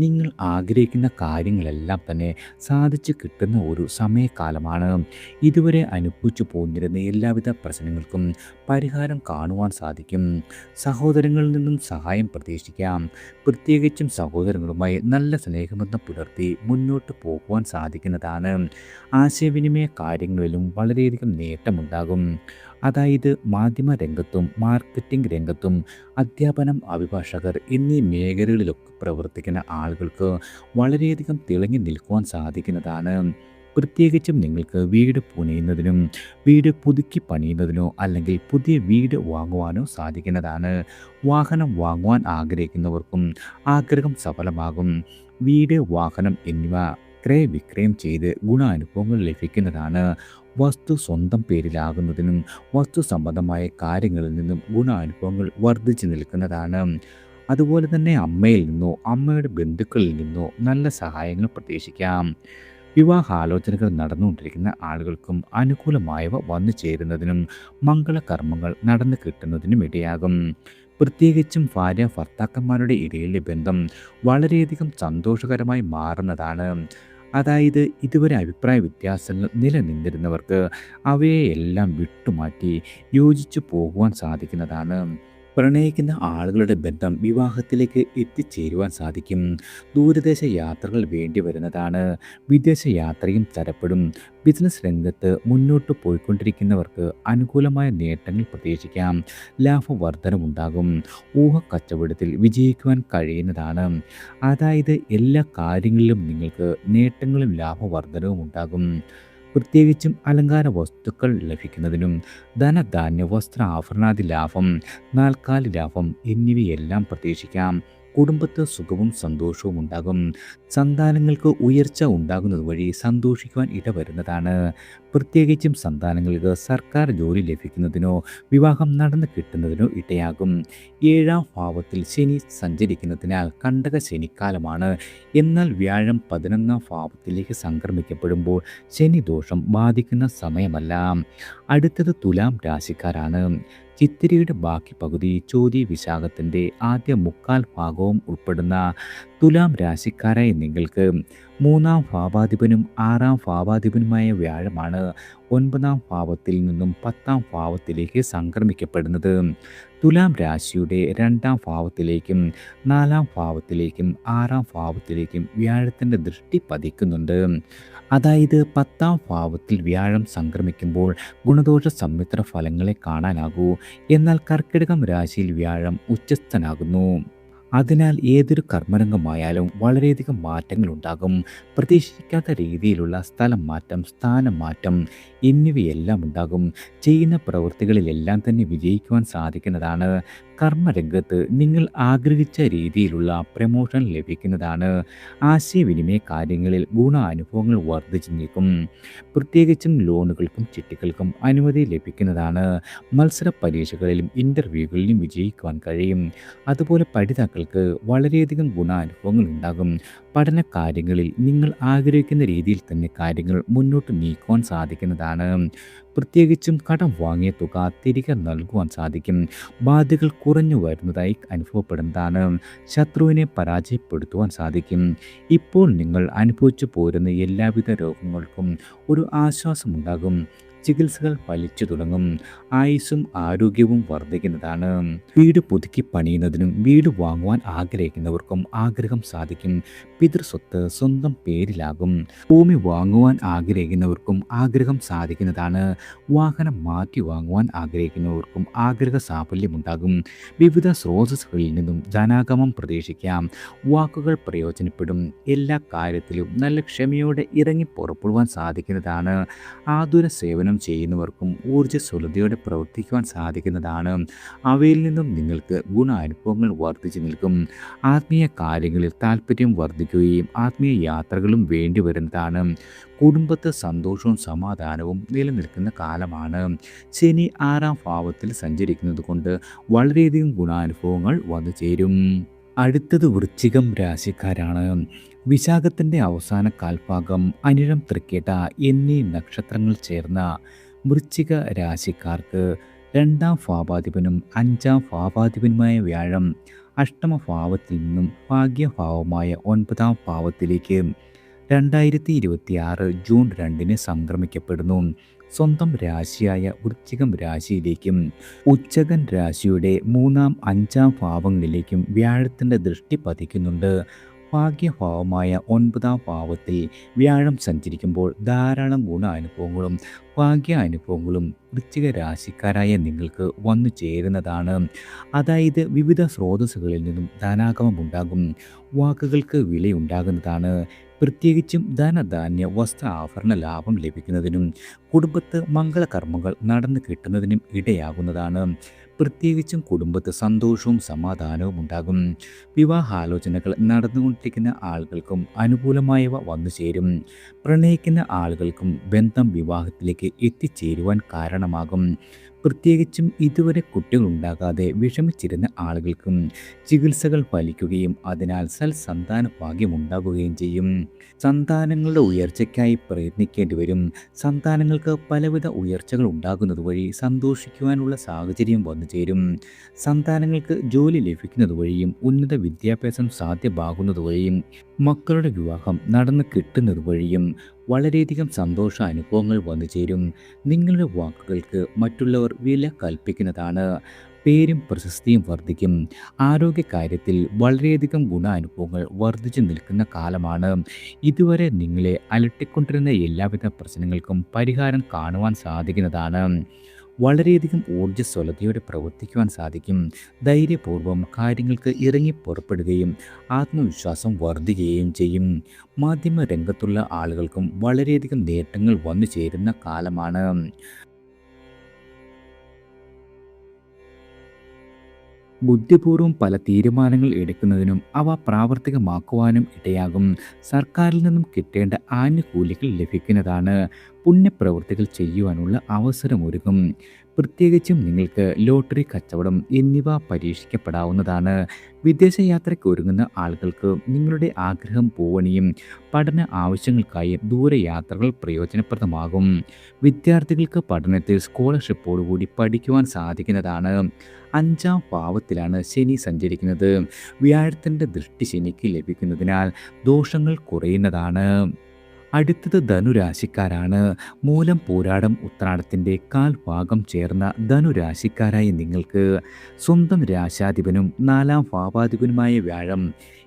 നിങ്ങൾ ആഗ്രഹിക്കുന്ന കാര്യങ്ങളെല്ലാം തന്നെ സാധിച്ചു കിട്ടുന്ന ഒരു സമയകാലമാണ്. ഇതുവരെ അനുഭവിച്ചു പോന്നിരുന്ന എല്ലാവിധ പ്രശ്നങ്ങൾക്കും പരിഹാരം കാണുവാൻ സാധിക്കും. സഹോദരങ്ങളിൽ നിന്നും സഹായം പ്രതീക്ഷിക്കാം. പ്രത്യേകിച്ചും സഹോദരങ്ങളുമായി നല്ല സ്നേഹബന്ധം പുലർത്തി മുന്നോട്ട് പോകുവാൻ സാധിക്കുന്നതാണ്. ആശയവിനിമയ കാര്യങ്ങളിലും വളരെയധികം നേട്ടമുണ്ടാകും. അതായത് മാധ്യമ രംഗത്തും മാർക്കറ്റിംഗ് രംഗത്തും അധ്യാപനം, അഭിഭാഷകർ എന്നീ മേഖലകളിലൊക്കെ പ്രവർത്തിക്കുന്ന ആളുകൾക്ക് വളരെയധികം തിളങ്ങി നിൽക്കുവാൻ സാധിക്കുന്നതാണ്. പ്രത്യേകിച്ചും നിങ്ങൾക്ക് വീട് പുനയുന്നതിനും വീട് പുതുക്കി പണിയുന്നതിനോ അല്ലെങ്കിൽ പുതിയ വീട് വാങ്ങുവാനോ സാധിക്കുന്നതാണ്. വാഹനം വാങ്ങുവാൻ ആഗ്രഹിക്കുന്നവർക്കും ആഗ്രഹം സഫലമാകും. വീട്, വാഹനം എന്നിവ ക്രയവിക്രയം ചെയ്ത് ഗുണാനുഭവങ്ങൾ ലഭിക്കുന്നതാണ്. വസ്തു സ്വന്തം പേരിലാകുന്നതിനും വസ്തു സംബന്ധമായ കാര്യങ്ങളിൽ നിന്നും ഗുണാനുഭവങ്ങൾ വർദ്ധിച്ചു നിൽക്കുന്നതാണ്. അതുപോലെ തന്നെ അമ്മയിൽ നിന്നോ അമ്മയുടെ ബന്ധുക്കളിൽ നിന്നോ നല്ല സഹായങ്ങൾ പ്രതീക്ഷിക്കാം. വിവാഹാലോചനകൾ നടന്നുകൊണ്ടിരിക്കുന്ന ആളുകൾക്കും അനുകൂലമായവ വന്നു ചേരുന്നതിനും മംഗളകർമ്മങ്ങൾ നടന്നു കിട്ടുന്നതിനും ഇടയാകും. പ്രത്യേകിച്ചും ഭാര്യ ഭർത്താക്കന്മാരുടെ ഇടയിലെ ബന്ധം വളരെയധികം സന്തോഷകരമായി മാറുന്നതാണ്. അതായത് ഇതുവരെ അഭിപ്രായ വ്യത്യാസങ്ങൾ നിലനിന്നിരുന്നവർക്ക് അവയെല്ലാം വിട്ടുമാറ്റി യോജിച്ചു പോകുവാൻ സാധിക്കുന്നതാണ്. പ്രണയിക്കുന്ന ആളുകളുടെ ബന്ധം വിവാഹത്തിലേക്ക് എത്തിച്ചേരുവാൻ സാധിക്കും. ദൂരദേശ യാത്രകൾ വേണ്ടി വരുന്നതാണ്. വിദേശ യാത്രയും തരപ്പെടും. ബിസിനസ് രംഗത്ത് മുന്നോട്ട് പോയിക്കൊണ്ടിരിക്കുന്നവർക്ക് അനുകൂലമായ നേട്ടങ്ങൾ പ്രതീക്ഷിക്കാം. ലാഭവർധനമുണ്ടാകും. ഊഹക്കച്ചവടത്തിൽ വിജയിക്കുവാൻ കഴിയുന്നതാണ്. അതായത് എല്ലാ കാര്യങ്ങളിലും നിങ്ങൾക്ക് നേട്ടങ്ങളും ലാഭവർധനവും ഉണ്ടാകും. പ്രത്യേകിച്ചും അലങ്കാര വസ്തുക്കൾ ലഭിക്കുന്നതിനും ധനധാന്യ വസ്ത്ര ആഭരണാദി ലാഭം, നാൽക്കാലി ലാഭം എന്നിവയെല്ലാം പ്രതീക്ഷിക്കാം. കുടുംബത്ത് സുഖവും സന്തോഷവും ഉണ്ടാകും. സന്താനങ്ങൾക്ക് ഉയർച്ച ഉണ്ടാകുന്നത് വഴി സന്തോഷിക്കുവാൻ ഇടവരുന്നതാണ്. പ്രത്യേകിച്ചും സന്താനങ്ങൾക്ക് സർക്കാർ ജോലി ലഭിക്കുന്നതിനോ വിവാഹം നടന്നു കിട്ടുന്നതിനോ ഇടയാകും. 7ാം ഭാവത്തിൽ ശനി സഞ്ചരിക്കുന്നതിനാൽ കണ്ടക ശനിക്കാലമാണ്. എന്നാൽ വ്യാഴം 11ാം ഭാവത്തിലേക്ക് സംക്രമിക്കപ്പെടുമ്പോൾ ശനിദോഷം ബാധിക്കുന്ന സമയമല്ല. അടുത്തത് തുലാം രാശിക്കാരാണ്. ചിത്തിരയുടെ ബാക്കി പകുതി, ചോതി, വിശാഖത്തിൻ്റെ ആദ്യ മുക്കാൽ ഭാഗവും ഉൾപ്പെടുന്ന തുലാം രാശിക്കാരായ നിങ്ങൾക്ക് 3ാം ഭാവാധിപനും 6ാം ഭാവാധിപനുമായ വ്യാഴമാണ് 9ാം ഭാവത്തിൽ നിന്നും 10ാം ഭാവത്തിലേക്ക് സംക്രമിക്കപ്പെടുന്നത്. തുലാം രാശിയുടെ 2ാം ഭാവത്തിലേക്കും 4ാം ഭാവത്തിലേക്കും 6ാം ഭാവത്തിലേക്കും വ്യാഴത്തിൻ്റെ ദൃഷ്ടി പതിക്കുന്നുണ്ട്. അതായത് 10ാം ഭാവത്തിൽ വ്യാഴം സംക്രമിക്കുമ്പോൾ ഗുണദോഷ സമ്മിശ്ര ഫലങ്ങളെ കാണാനാകൂ. എന്നാൽ കർക്കിടകം രാശിയിൽ വ്യാഴം ഉച്ചസ്ഥനാകുന്നു. അതിനാൽ ഏതൊരു കർമ്മരംഗമായാലും വളരെയധികം മാറ്റങ്ങൾ ഉണ്ടാകും. പ്രതീക്ഷിക്കാത്ത രീതിയിലുള്ള സ്ഥലം മാറ്റം, സ്ഥാനം മാറ്റം എന്നിവയെല്ലാം ഉണ്ടാകും. ചെയ്യുന്ന പ്രവൃത്തികളിലെല്ലാം തന്നെ വിജയിക്കുവാൻ സാധിക്കുന്നതാണ്. കർമ്മരംഗത്ത് നിങ്ങൾ ആഗ്രഹിച്ച രീതിയിലുള്ള പ്രമോഷൻ ലഭിക്കുന്നതാണ്. ആശയവിനിമയ കാര്യങ്ങളിൽ ഗുണാനുഭവങ്ങൾ വർദ്ധിച്ചു നിൽക്കും. പ്രത്യേകിച്ചും ലോണുകൾക്കും ചിട്ടികൾക്കും അനുമതി ലഭിക്കുന്നതാണ്. മത്സര പരീക്ഷകളിലും ഇൻ്റർവ്യൂകളിലും വിജയിക്കുവാൻ കഴിയും. അതുപോലെ പഠിതാക്കൾക്ക് വളരെയധികം ഗുണാനുഭവങ്ങൾ ഉണ്ടാകും. പഠന കാര്യങ്ങളിൽ നിങ്ങൾ ആഗ്രഹിക്കുന്ന രീതിയിൽ തന്നെ കാര്യങ്ങൾ മുന്നോട്ട് നീക്കുവാൻ സാധിക്കുന്നതാണ്. പ്രത്യേകിച്ചും കടം വാങ്ങിയ തുക തിരികെ നൽകുവാൻ സാധിക്കും. ബാധ്യതകൾ കുറഞ്ഞു വരുന്നതായി അനുഭവപ്പെടുന്നതാണ്. ശത്രുവിനെ പരാജയപ്പെടുത്തുവാൻ സാധിക്കും. ഇപ്പോൾ നിങ്ങൾ അനുഭവിച്ചു പോരുന്ന എല്ലാവിധ രോഗങ്ങൾക്കും ഒരു ആശ്വാസമുണ്ടാകും. ചികിത്സകൾ ഫലിച്ചു തുടങ്ങും. ആയുസ്സും ആരോഗ്യവും വർദ്ധിക്കുന്നതാണ്. വീട് പുതുക്കി പണിയുന്നതിനും വീട് വാങ്ങുവാൻ ആഗ്രഹിക്കുന്നവർക്കും ആഗ്രഹം സാധിക്കും. പിതൃസ്വത്ത് സ്വന്തം പേരിലാകും. ഭൂമി വാങ്ങുവാൻ ആഗ്രഹിക്കുന്നവർക്കും ആഗ്രഹം സാധിക്കുന്നതാണ്. വാഹനം മാറ്റി വാങ്ങുവാൻ ആഗ്രഹിക്കുന്നവർക്കും ആഗ്രഹ സാഫല്യമുണ്ടാകും. വിവിധ സ്രോതസ്സുകളിൽ നിന്നും ധനാഗമം പ്രതീക്ഷിക്കാം. വാക്കുകൾ പ്രയോജനപ്പെടും. എല്ലാ കാര്യത്തിലും നല്ല ക്ഷമയോടെ ഇറങ്ങി പുറപ്പെടുവാൻ സാധിക്കുന്നതാണ്. ആതുര സേവനം ചെയ്യുന്നവർക്കും ഊർജ്ജസ്വലതയോടെ പ്രവർത്തിക്കുവാൻ സാധിക്കുന്നതാണ്. അവയിൽ നിന്നും നിങ്ങൾക്ക് ഗുണാനുഭവങ്ങൾ വർദ്ധിച്ചു നിൽക്കും. ആത്മീയ കാര്യങ്ങളിൽ താല്പര്യം വർദ്ധിക്കുകയും ആത്മീയ യാത്രകളും വേണ്ടി വരുന്നതാണ്. കുടുംബത്ത് സന്തോഷവും സമാധാനവും നിലനിൽക്കുന്ന കാലമാണ്. ശനി 6ാം ഭാവത്തിൽ സഞ്ചരിക്കുന്നത് കൊണ്ട് വളരെയധികം ഗുണാനുഭവങ്ങൾ വന്നു ചേരും. അടുത്തത് വൃശ്ചികം രാശിക്കാരാണ്. വിശാഖത്തിൻ്റെ അവസാന കാൽഭാഗം, അനിഴം, തൃക്കേട്ട എന്നീ നക്ഷത്രങ്ങൾ ചേർന്ന വൃശ്ചിക രാശിക്കാർക്ക് രണ്ടാം ഭാവാധിപനും അഞ്ചാം ഭാവാധിപനുമായ വ്യാഴം അഷ്ടമഭാവത്തിൽ നിന്നും ഭാഗ്യഭാവമായ ഒൻപതാം ഭാവത്തിലേക്ക് 2026 ജൂൺ 2 സംക്രമിക്കപ്പെടുന്നു. സ്വന്തം രാശിയായ വൃശ്ചികം രാശിയിലേക്കും ഉച്ചകൻ രാശിയുടെ മൂന്നാം അഞ്ചാം ഭാവങ്ങളിലേക്കും വ്യാഴത്തിൻ്റെ ദൃഷ്ടി പതിക്കുന്നുണ്ട്. ഭാഗ്യഭാവമായ ഒൻപതാം ഭാവത്തിൽ വ്യാഴം സഞ്ചരിക്കുമ്പോൾ ധാരാളം ഗുണാനുഭവങ്ങളും ഭാഗ്യാനുഭവങ്ങളും വൃശ്ചിക രാശിക്കാരായ നിങ്ങൾക്ക് വന്നു ചേരുന്നതാണ്. അതായത് വിവിധ സ്രോതസ്സുകളിൽ നിന്നും ധനാഗമം ഉണ്ടാകും, വാക്കുകൾക്ക് വിലയുണ്ടാകുന്നതാണ്. പ്രത്യേകിച്ചും ധനധാന്യ വസ്ത്ര ആഭരണ ലാഭം ലഭിക്കുന്നതിനും കുടുംബത്ത് മംഗളകർമ്മങ്ങൾ നടന്നു കിട്ടുന്നതിനും ഇടയാകുന്നതാണ്. പ്രത്യേകിച്ചും കുടുംബത്ത് സന്തോഷവും സമാധാനവും ഉണ്ടാകും. വിവാഹാലോചനകൾ നടന്നുകൊണ്ടിരിക്കുന്ന ആളുകൾക്കും അനുകൂലമായവ വന്നു ചേരും. പ്രണയിക്കുന്ന ആളുകൾക്കും ബന്ധം വിവാഹത്തിലേക്ക് എത്തിച്ചേരുവാൻ കാരണമാകും. പ്രത്യേകിച്ചും ഇതുവരെ കുട്ടികളുണ്ടാകാതെ വിഷമിച്ചിരുന്ന ആളുകൾക്കും ചികിത്സകൾ ഫലിക്കുകയും അതിനാൽ സൽസന്താന ഭാഗ്യമുണ്ടാകുകയും ചെയ്യും. സന്താനങ്ങളുടെ ഉയർച്ചയ്ക്കായി പ്രയത്നിക്കേണ്ടി വരും. സന്താനങ്ങൾക്ക് പലവിധ ഉയർച്ചകൾ ഉണ്ടാകുന്നത് വഴി സന്തോഷിക്കുവാനുള്ള സാഹചര്യം വന്നു ചേരും. സന്താനങ്ങൾക്ക് ജോലി ലഭിക്കുന്നത് വഴിയും ഉന്നത വിദ്യാഭ്യാസം സാധ്യമാകുന്നത് വഴിയും മക്കളുടെ വിവാഹം നടന്നു കിട്ടുന്നത് വഴിയും വളരെയധികം സന്തോഷ അനുഭവങ്ങൾ വന്നു ചേരും. നിങ്ങളുടെ വാക്കുകൾക്ക് മറ്റുള്ളവർ വില കൽപ്പിക്കുന്നതാണ്. പേരും പ്രശസ്തിയും വർദ്ധിക്കും. ആരോഗ്യകാര്യത്തിൽ വളരെയധികം ഗുണാനുഭവങ്ങൾ വർദ്ധിച്ചു നിൽക്കുന്ന കാലമാണ്. ഇതുവരെ നിങ്ങളെ അലട്ടിക്കൊണ്ടിരുന്ന എല്ലാവിധ പ്രശ്നങ്ങൾക്കും പരിഹാരം കാണുവാൻ സാധിക്കുന്നതാണ്. വളരെയധികം ഊർജ്ജസ്വലതയോടെ പ്രവർത്തിക്കുവാൻ സാധിക്കും. ധൈര്യപൂർവ്വം കാര്യങ്ങൾക്ക് ഇറങ്ങി പുറപ്പെടുകയും ആത്മവിശ്വാസം വർദ്ധിക്കുകയും ചെയ്യും. മാധ്യമ രംഗത്തുള്ള ആളുകൾക്കും വളരെയധികം നേട്ടങ്ങൾ വന്നു ചേരുന്ന കാലമാണ്. ബുദ്ധിപൂർവ്വം പല തീരുമാനങ്ങൾ എടുക്കുന്നതിനും അവ പ്രാവർത്തികമാക്കുവാനും ഇടയാകും. സർക്കാരിൽ നിന്നും കിട്ടേണ്ട ആനുകൂല്യങ്ങൾ ലഭിക്കുന്നതാണ്. പുണ്യപ്രവൃത്തികൾ ചെയ്യുവാനുള്ള അവസരമൊരുങ്ങും. പ്രത്യേകിച്ചും നിങ്ങൾക്ക് ലോട്ടറി കച്ചവടം എന്നിവ പരീക്ഷിക്കപ്പെടാവുന്നതാണ്. വിദേശയാത്രയ്ക്ക് ഒരുങ്ങുന്ന ആളുകൾക്ക് നിങ്ങളുടെ ആഗ്രഹം പൂവണിയും. പഠന ആവശ്യങ്ങൾക്കായി ദൂരയാത്രകൾ പ്രയോജനപ്രദമാകും. വിദ്യാർത്ഥികൾക്ക് പഠനത്തിൽ സ്കോളർഷിപ്പോടുകൂടി പഠിക്കുവാൻ സാധിക്കുന്നതാണ്. അഞ്ചാം ഭാവത്തിലാണ് ശനി സഞ്ചരിക്കുന്നത്. വ്യാഴത്തിൻ്റെ ദൃഷ്ടി ശനിക്ക് ലഭിക്കുന്നതിനാൽ ദോഷങ്ങൾ കുറയുന്നതാണ്. അടുത്തത് ധനുരാശിക്കാരാണ്. മൂലം പൂരാടം ഉത്രാടത്തിൻ്റെ കാൽഭാഗം ചേർന്ന ധനുരാശിക്കാരായ നിങ്ങൾക്ക് സ്വന്തം രാശാധിപനും നാലാം ഭാവാധിപനുമായ വ്യാഴം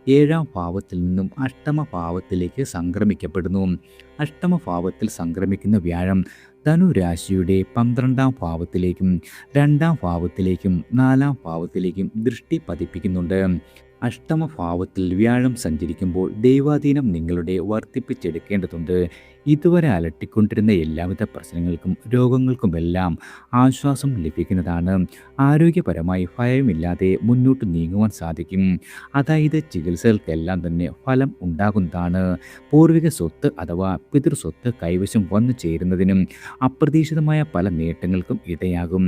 ഏഴാം ഭാവത്തിൽ നിന്നും അഷ്ടമഭാവത്തിലേക്ക് സംക്രമിക്കപ്പെടുന്നു. അഷ്ടമഭാവത്തിൽ സംക്രമിക്കുന്ന വ്യാഴം ധനുരാശിയുടെ 12ാം ഭാവത്തിലേക്കും 2ാം ഭാവത്തിലേക്കും 4ാം ഭാവത്തിലേക്കും ദൃഷ്ടി പതിപ്പിക്കുന്നുണ്ട്. അഷ്ടമഭാവത്തിൽ വ്യാഴം സഞ്ചരിക്കുമ്പോൾ ദൈവാധീനം നിങ്ങളുടെ വർദ്ധിപ്പിച്ചെടുക്കേണ്ടതുണ്ട്. ഇതുവരെ അലട്ടിക്കൊണ്ടിരുന്ന എല്ലാവിധ പ്രശ്നങ്ങൾക്കും രോഗങ്ങൾക്കുമെല്ലാം ആശ്വാസം ലഭിക്കുന്നതാണ്. ആരോഗ്യപരമായി ഭയമില്ലാതെ മുന്നോട്ട് നീങ്ങുവാൻ സാധിക്കും. അതായത് ചികിത്സകൾക്കെല്ലാം തന്നെ ഫലം ഉണ്ടാകുന്നതാണ്. പൂർവിക സ്വത്ത് അഥവാ പിതൃസ്വത്ത് കൈവശം വന്നു ചേരുന്നതിനും അപ്രതീക്ഷിതമായ പല നേട്ടങ്ങൾക്കും ഇടയാകും.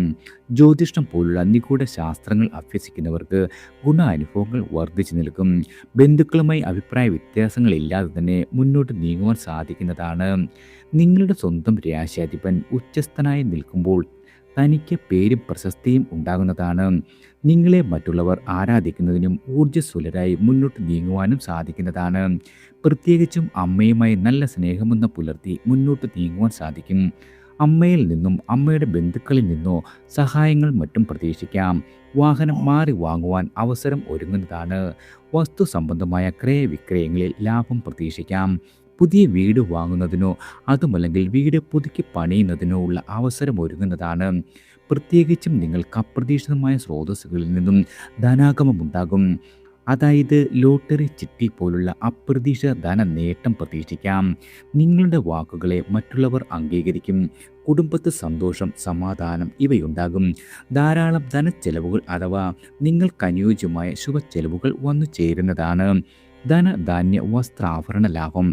ജ്യോതിഷം പോലുള്ള നിഗൂഢ ശാസ്ത്രങ്ങൾ അഭ്യസിക്കുന്നവർക്ക് ഗുണാനുഭവങ്ങൾ വർദ്ധിച്ചു നിൽക്കും. ബന്ധുക്കളുമായി അഭിപ്രായ വ്യത്യാസങ്ങളില്ലാതെ തന്നെ മുന്നോട്ട് നീങ്ങുവാൻ സാധിക്കുന്നതാണ്. നിങ്ങളുടെ സ്വന്തം രാശിയാധിപൻ ഉച്ചസ്ഥനായി നിൽക്കുമ്പോൾ തനിക്ക് പേരും പ്രശസ്തിയും ഉണ്ടാകുന്നതാണ്. നിങ്ങളെ മറ്റുള്ളവർ ആരാധിക്കുന്നതിനും ഊർജ്ജസ്വലരായി മുന്നോട്ട് നീങ്ങുവാനും സാധിക്കുന്നതാണ്. പ്രത്യേകിച്ചും അമ്മയുമായി നല്ല സ്നേഹമെന്ന് പുലർത്തി മുന്നോട്ട് നീങ്ങുവാൻ സാധിക്കും. അമ്മയിൽ നിന്നും അമ്മയുടെ ബന്ധുക്കളിൽ നിന്നോ സഹായങ്ങൾ മറ്റും പ്രതീക്ഷിക്കാം. വാഹനം മാറി വാങ്ങുവാൻ അവസരം ഒരുങ്ങുന്നതാണ്. വസ്തു സംബന്ധമായ ക്രയവിക്രയങ്ങളിൽ ലാഭം പ്രതീക്ഷിക്കാം. പുതിയ വീട് വാങ്ങുന്നതിനോ അതുമല്ലെങ്കിൽ വീട് പുതുക്കി പണിയുന്നതിനോ ഉള്ള അവസരം ഒരുങ്ങുന്നതാണ്. പ്രത്യേകിച്ചും നിങ്ങൾക്ക് അപ്രതീക്ഷിതമായ സ്രോതസ്സുകളിൽ നിന്നും ധനാഗമമുണ്ടാകും. അതായത് ലോട്ടറി ചിട്ടി പോലുള്ള അപ്രതീക്ഷിത ധന നേട്ടം പ്രതീക്ഷിക്കാം. നിങ്ങളുടെ വാക്കുകളെ മറ്റുള്ളവർ അംഗീകരിക്കും. കുടുംബത്ത് സന്തോഷം, സമാധാനം ഇവയുണ്ടാകും. ധാരാളം ധനച്ചെലവുകൾ അഥവാ നിങ്ങൾക്കനുയോജ്യമായ ശുഭച്ചെലവുകൾ വന്നു ചേരുന്നതാണ്. ധനധാന്യ വസ്ത്രാഭരണ ലാഭം,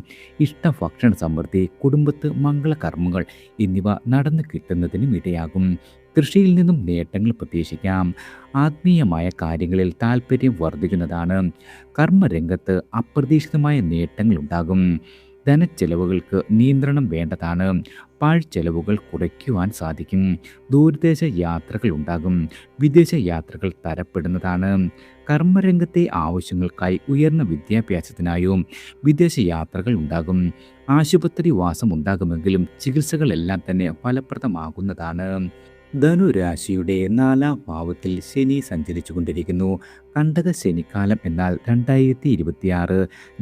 ഇഷ്ടഭക്ഷണ സമൃദ്ധി, കുടുംബത്ത് മംഗളകർമ്മങ്ങൾ എന്നിവ നടന്നു കിട്ടുന്നതിനും ഇടയാകും. കൃഷിയിൽ നിന്നും നേട്ടങ്ങൾ പ്രതീക്ഷിക്കാം. ആത്മീയമായ കാര്യങ്ങളിൽ താല്പര്യം വർദ്ധിക്കുന്നതാണ്. കർമ്മരംഗത്ത് അപ്രതീക്ഷിതമായ നേട്ടങ്ങളുണ്ടാകും. ധനച്ചെലവുകൾക്ക് നിയന്ത്രണം വേണ്ടതാണ്. പാഴ്ചെലവുകൾ കുറയ്ക്കുവാൻ സാധിക്കും. ദൂരദേശ യാത്രകൾ ഉണ്ടാകും. വിദേശ യാത്രകൾ തരപ്പെടുന്നതാണ്. കർമ്മരംഗത്തെ ആവശ്യങ്ങൾക്കായി ഉയർന്ന വിദ്യാഭ്യാസത്തിനായും വിദേശ യാത്രകൾ ഉണ്ടാകും. ആശുപത്രി വാസം ഉണ്ടാകുമെങ്കിലും ചികിത്സകളെല്ലാം തന്നെ ഫലപ്രദമാകുന്നതാണ്. ധനുരാശിയുടെ 4-ാം ഭാവത്തിൽ ശനി സഞ്ചരിച്ചു കൊണ്ടിരിക്കുന്നു. കണ്ടക ശനിക്കാലം എന്നാൽ 2026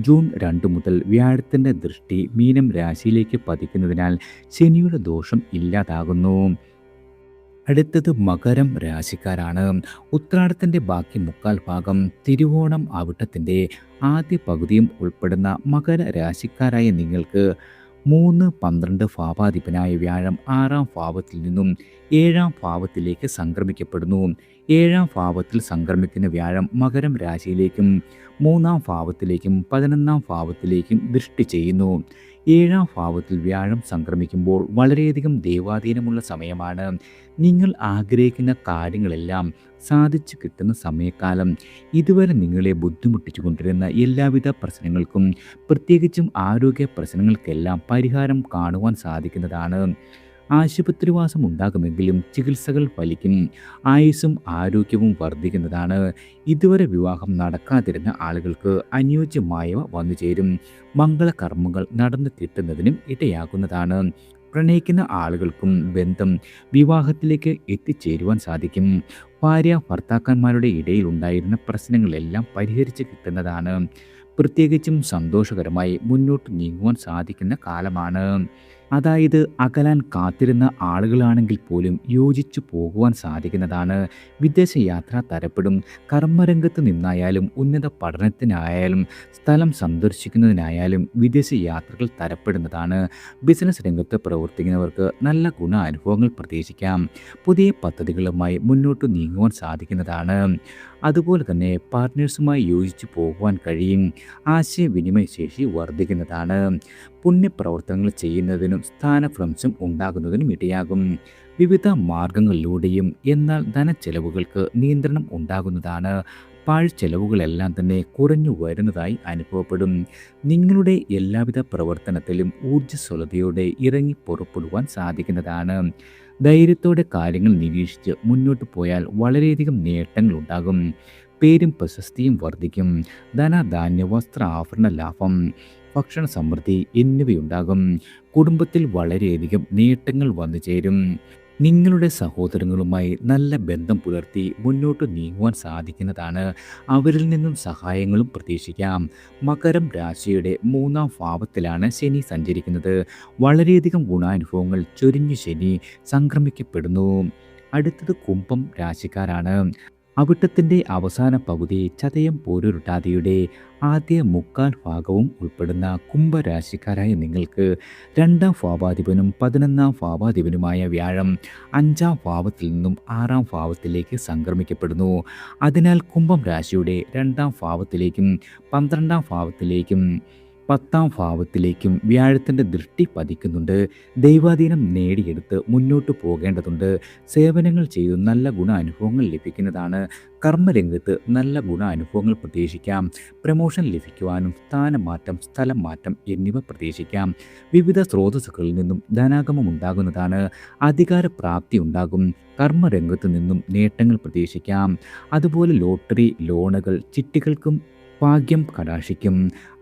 ജൂൺ 2 മുതൽ വ്യാഴത്തിൻ്റെ ദൃഷ്ടി മീനം രാശിയിലേക്ക് പതിക്കുന്നതിനാൽ ശനിയുടെ ദോഷം ഇല്ലാതാകുന്നു. അടുത്തത് മകരം രാശിക്കാരാണ്. ഉത്രാടത്തിൻ്റെ ബാക്കി മുക്കാൽ ഭാഗം, തിരുവോണം അവിട്ടത്തിൻ്റെ ആദ്യ പകുതിയും ഉൾപ്പെടുന്ന മകര രാശിക്കാരായ നിങ്ങൾക്ക് 3-12 ഭാവാധിപനായ വ്യാഴം 6-ാം ഭാവത്തിൽ നിന്നും 7-ാം ഭാവത്തിലേക്ക് സംക്രമിക്കപ്പെടുന്നു. 7-ാം ഭാവത്തിൽ സംക്രമിക്കുന്ന വ്യാഴം മകരം രാശിയിലേക്കും 3-ാം ഭാവത്തിലേക്കും 11-ാം ഭാവത്തിലേക്കും ദൃഷ്ടി ചെയ്യുന്നു. 7-ാം ഭാവത്തിൽ വ്യാഴം സംക്രമിക്കുമ്പോൾ വളരെയധികം ദൈവാധീനമുള്ള സമയമാണ്. നിങ്ങൾ ആഗ്രഹിക്കുന്ന കാര്യങ്ങളെല്ലാം സാധിച്ചു കിട്ടുന്ന സമയക്കാലം. ഇതുവരെ നിങ്ങളെ ബുദ്ധിമുട്ടിച്ചു കൊണ്ടിരുന്ന എല്ലാവിധ പ്രശ്നങ്ങൾക്കും, പ്രത്യേകിച്ചും ആരോഗ്യ പ്രശ്നങ്ങൾക്കെല്ലാം പരിഹാരം കാണുവാൻ സാധിക്കുന്നതാണ്. ആശുപത്രിവാസം ഉണ്ടാകുമെങ്കിലും ചികിത്സകൾ ഫലിക്കും. ആയുസ്സും ആരോഗ്യവും വർദ്ധിക്കുന്നതാണ്. ഇതുവരെ വിവാഹം നടക്കാതിരുന്ന ആളുകൾക്ക് അനുയോജ്യമായവ വന്നു ചേരും. മംഗളകർമ്മങ്ങൾ നടന്നു കിട്ടുന്നതിനും ഇടയാകുന്നതാണ്. പ്രണയിക്കുന്ന ആളുകൾക്കും ബന്ധം വിവാഹത്തിലേക്ക് എത്തിച്ചേരുവാൻ സാധിക്കും. ഭാര്യ ഭർത്താക്കന്മാരുടെ ഇടയിൽ ഉണ്ടായിരുന്ന പ്രശ്നങ്ങളെല്ലാം പരിഹരിച്ച് കിട്ടുന്നതാണ്. പ്രത്യേകിച്ചും സന്തോഷകരമായി മുന്നോട്ട് നീങ്ങുവാൻ സാധിക്കുന്ന കാലമാണ്. അതായത് അകലാൻ കാത്തിരുന്ന ആളുകളാണെങ്കിൽ പോലും യോജിച്ചു പോകുവാൻ സാധിക്കുന്നതാണ്. വിദേശയാത്ര തരപ്പെടും. കർമ്മരംഗത്ത് നിന്നായാലും ഉന്നത പഠനത്തിനായാലും സ്ഥലം സന്ദർശിക്കുന്നതിനായാലും വിദേശ യാത്രകൾ തരപ്പെടുന്നതാണ്. ബിസിനസ് രംഗത്ത് പ്രവർത്തിക്കുന്നവർക്ക് നല്ല ഗുണാനുഭവങ്ങൾ പ്രതീക്ഷിക്കാം. പുതിയ പദ്ധതികളുമായി മുന്നോട്ട് നീങ്ങുവാൻ സാധിക്കുന്നതാണ്. അതുപോലെ തന്നെ പാർട്ട്നേഴ്സുമായി യോജിച്ചു പോകുവാൻ കഴിയും. ആശയവിനിമയ ശേഷി വർദ്ധിക്കുന്നതാണ്. പുണ്യപ്രവർത്തനങ്ങൾ ചെയ്യുന്നതിനും സ്ഥാനഭ്രംശം ഉണ്ടാകുന്നതിനും ഇടയാകും. വിവിധ മാർഗങ്ങളിലൂടെയും എന്നാൽ ധനച്ചെലവുകൾക്ക് നിയന്ത്രണം ഉണ്ടാകുന്നതാണ്. പാഴ്ചെലവുകളെല്ലാം തന്നെ കുറഞ്ഞു വരുന്നതായി അനുഭവപ്പെടും. നിങ്ങളുടെ എല്ലാവിധ പ്രവർത്തനത്തിലും ഊർജ്ജസ്വലതയോടെ ഇറങ്ങി പുറപ്പെടുവാൻ സാധിക്കുന്നതാണ്. ധൈര്യത്തോടെ കാര്യങ്ങൾ നിരീക്ഷിച്ച് മുന്നോട്ട് പോയാൽ വളരെയധികം നേട്ടങ്ങൾ ഉണ്ടാകും. പേരും പ്രശസ്തിയും വർദ്ധിക്കും. ധനധാന്യ വസ്ത്ര ആഭരണ ലാഭം, ഭക്ഷണ സമൃദ്ധി എന്നിവയുണ്ടാകും. കുടുംബത്തിൽ വളരെയധികം നേട്ടങ്ങൾ വന്നു ചേരും. നിങ്ങളുടെ സഹോദരങ്ങളുമായി നല്ല ബന്ധം പുലർത്തി മുന്നോട്ട് നീങ്ങുവാൻ സാധിക്കുന്നതാണ്. അവരിൽ നിന്നും സഹായങ്ങളും പ്രതീക്ഷിക്കാം. മകരം രാശിയുടെ 3-ാം ഭാവത്തിലാണ് ശനി സഞ്ചരിക്കുന്നത്. വളരെയധികം ഗുണാനുഭവങ്ങൾ ചൊരിഞ്ഞു ശനി സംക്രമിക്കപ്പെടുന്നു. അടുത്തത് കുംഭം രാശിക്കാരാണ്. അവിട്ടത്തിൻ്റെ അവസാന പകുതി, ചതയം പോരുരുട്ടാതിയുടെ ആദ്യ മുക്കാൽ ഭാഗവും ഉൾപ്പെടുന്ന കുംഭരാശിക്കാരായ നിങ്ങൾക്ക് 2-ാം ഭാവാധിപനും 11-ാം ഭാവാധിപനുമായ വ്യാഴം 5-ാം ഭാവത്തിൽ നിന്നും 6-ാം ഭാവത്തിലേക്ക് സംക്രമിക്കപ്പെടുന്നു. അതിനാൽ കുംഭം രാശിയുടെ 2-ാം ഭാവത്തിലേക്കും 12-ാം ഭാവത്തിലേക്കും 10-ാം ഭാവത്തിലേക്കും വ്യാഴത്തിൻ്റെ ദൃഷ്ടി പതിക്കുന്നുണ്ട്. ദൈവാധീനം നേടിയെടുത്ത് മുന്നോട്ട് പോകേണ്ടതുണ്ട്. സേവനങ്ങൾ ചെയ്ത് നല്ല ഗുണാനുഭവങ്ങൾ ലഭിക്കുന്നതാണ്. കർമ്മരംഗത്ത് നല്ല ഗുണാനുഭവങ്ങൾ പ്രതീക്ഷിക്കാം. പ്രമോഷൻ ലഭിക്കുവാനും സ്ഥാനമാറ്റം, സ്ഥലം മാറ്റം എന്നിവ പ്രതീക്ഷിക്കാം. വിവിധ സ്രോതസ്സുകളിൽ നിന്നും ധനാഗമം ഉണ്ടാകുന്നതാണ്. അധികാരപ്രാപ്തി ഉണ്ടാകും. കർമ്മരംഗത്ത് നിന്നും നേട്ടങ്ങൾ പ്രതീക്ഷിക്കാം. അതുപോലെ ലോട്ടറി, ലോണുകൾ, ചിട്ടികൾക്കും ഭാഗ്യം കടാക്ഷിക്കും.